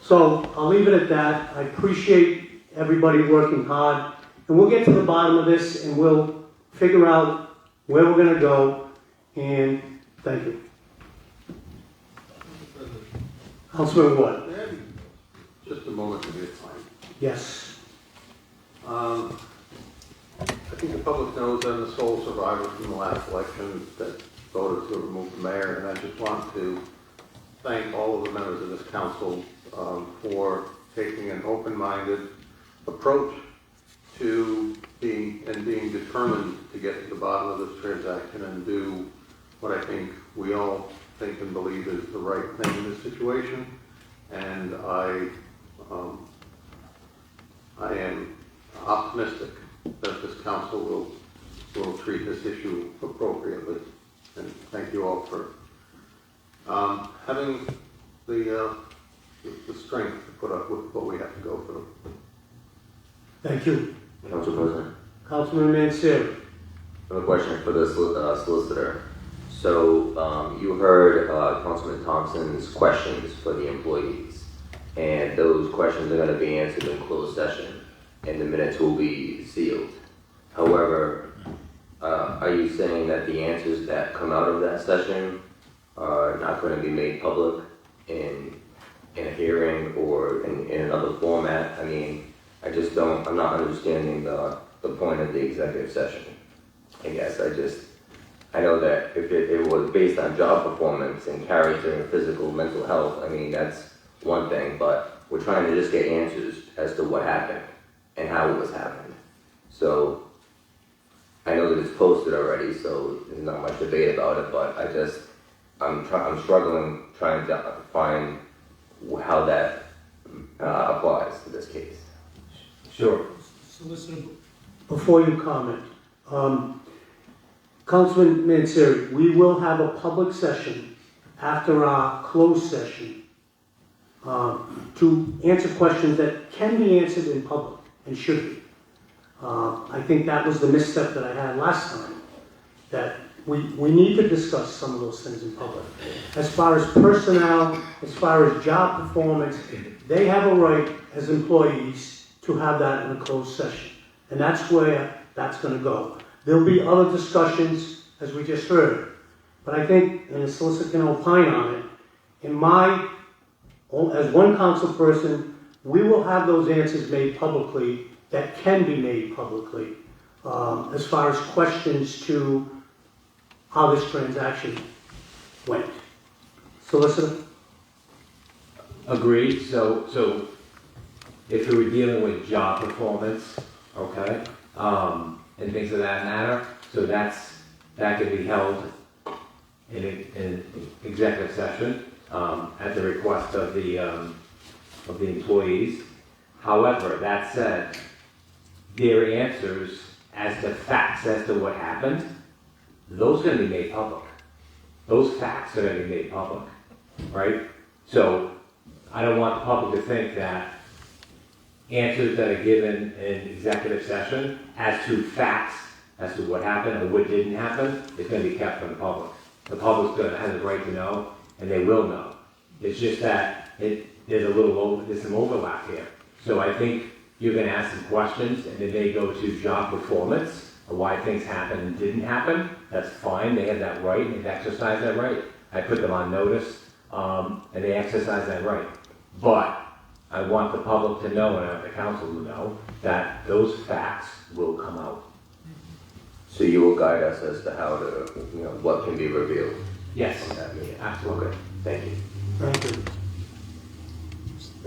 So I'll leave it at that. I appreciate everybody working hard. And we'll get to the bottom of this, and we'll figure out where we're going to go. And thank you. Councilman Ward. Just a moment to be time. Yes. I think the public knows I'm the sole survivor from the last election that voted to remove the mayor, and I just want to thank all of the members of this council for taking an open-minded approach to being determined to get to the bottom of this transaction and do what I think we all think and believe is the right thing in this situation. And I am optimistic that this council will treat this issue appropriately. And thank you all for having the strength to put up with what we have to go through. Thank you. Council President. Councilman Mansur. I have a question for the solicitor. So you heard Councilman Thompson's questions for the employees, and those questions are going to be answered in closed session, and the minutes will be sealed. However, are you saying that the answers that come out of that session are not going to be made public in a hearing or in another format? I mean, I'm not understanding the point of the executive session. I guess I know that if it was based on job performance and character and physical, mental health, I mean, that's one thing, but we're trying to just get answers as to what happened and how it was happened. So I know that it's posted already, so there's not much debate about it, but I'm struggling trying to find how that applies to this case. Sure. Solicitor, before you comment, Councilman Mansur, we will have a public session after our closed session to answer questions that can be answered in public and should be. I think that was the misstep that I had last time, that we need to discuss some of those things in public. As far as personnel, as far as job performance, they have a right as employees to have that in a closed session. And that's where that's going to go. There'll be other discussions, as we just heard. But I think, and the solicitor can opine on it, as one council person, we will have those answers made publicly that can be made publicly, as far as questions to how this transaction went. Solicitor? Agreed, so if we were dealing with job performance, okay, and things of that matter, so that could be held in an executive session, at the request of the employees. However, that said, their answers as to facts as to what happened, those are gonna be made public. Those facts are gonna be made public, right? So I don't want the public to think that answers that are given in executive session as to facts, as to what happened or what didn't happen, is gonna be kept from the public. The public's gonna have the right to know, and they will know. It's just that there's some overlap here. So I think you're gonna ask some questions, and then they go to job performance, or why things happened and didn't happen. That's fine, they have that right, they've exercised that right. I put them on notice, and they exercise that right. But I want the public to know, and I want the council to know, that those facts will come out. So you will guide us as to how to, what can be revealed? Yes, absolutely. Okay, thank you. Thank you.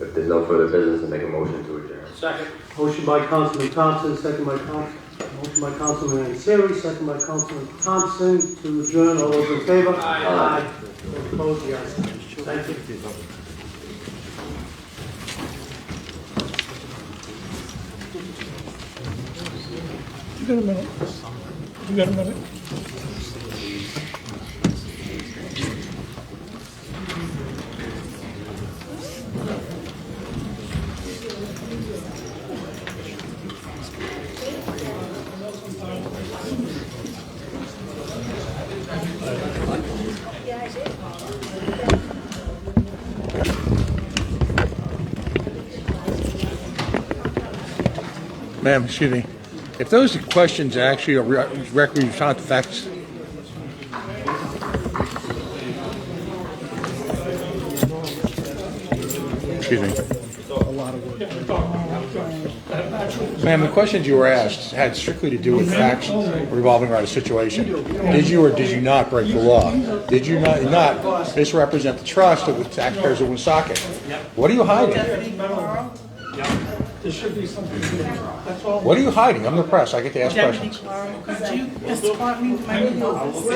If there's no further business, then make a motion to adjourn. Second. Motion by Councilman Thompson, motion by Councilman Anseri, second by Councilman Thompson to adjourn. All those in favor? Aye. Those opposed? The ayes have it. Thank you. You got a minute? You got a minute? Ma'am, excuse me. If those questions actually are directly respond to facts, excuse me. Ma'am, the questions you were asked had strictly to do with facts revolving around a situation. Did you or did you not break the law? Did you not misrepresent the trust of the taxpayers of Woonsocket? What are you hiding? There should be something here. That's all. What are you hiding? I'm the press. I get to ask questions. Could you escort me to my new office?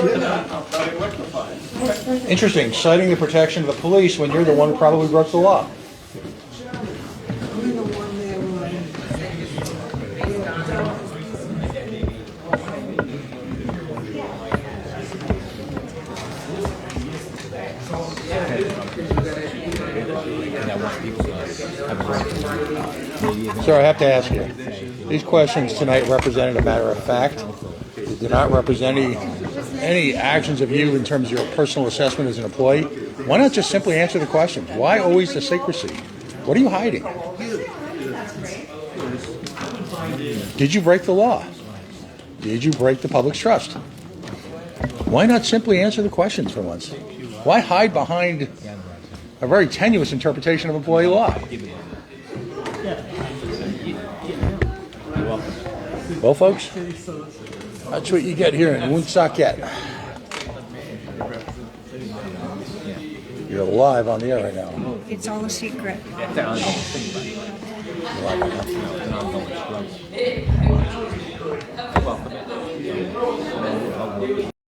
Interesting, citing the protection of the police when you're the one who probably broke the law. Sir, I have to ask you, these questions tonight represented a matter of fact. They do not represent any actions of you in terms of your personal assessment as an employee. Why not just simply answer the questions? Why always the secrecy? What are you hiding? Did you break the law? Did you break the public's trust? Why not simply answer the questions for once? Why hide behind a very tenuous interpretation of employee law? Well, folks, that's what you get here in Woonsocket. You're live on the air right now. It's all a secret.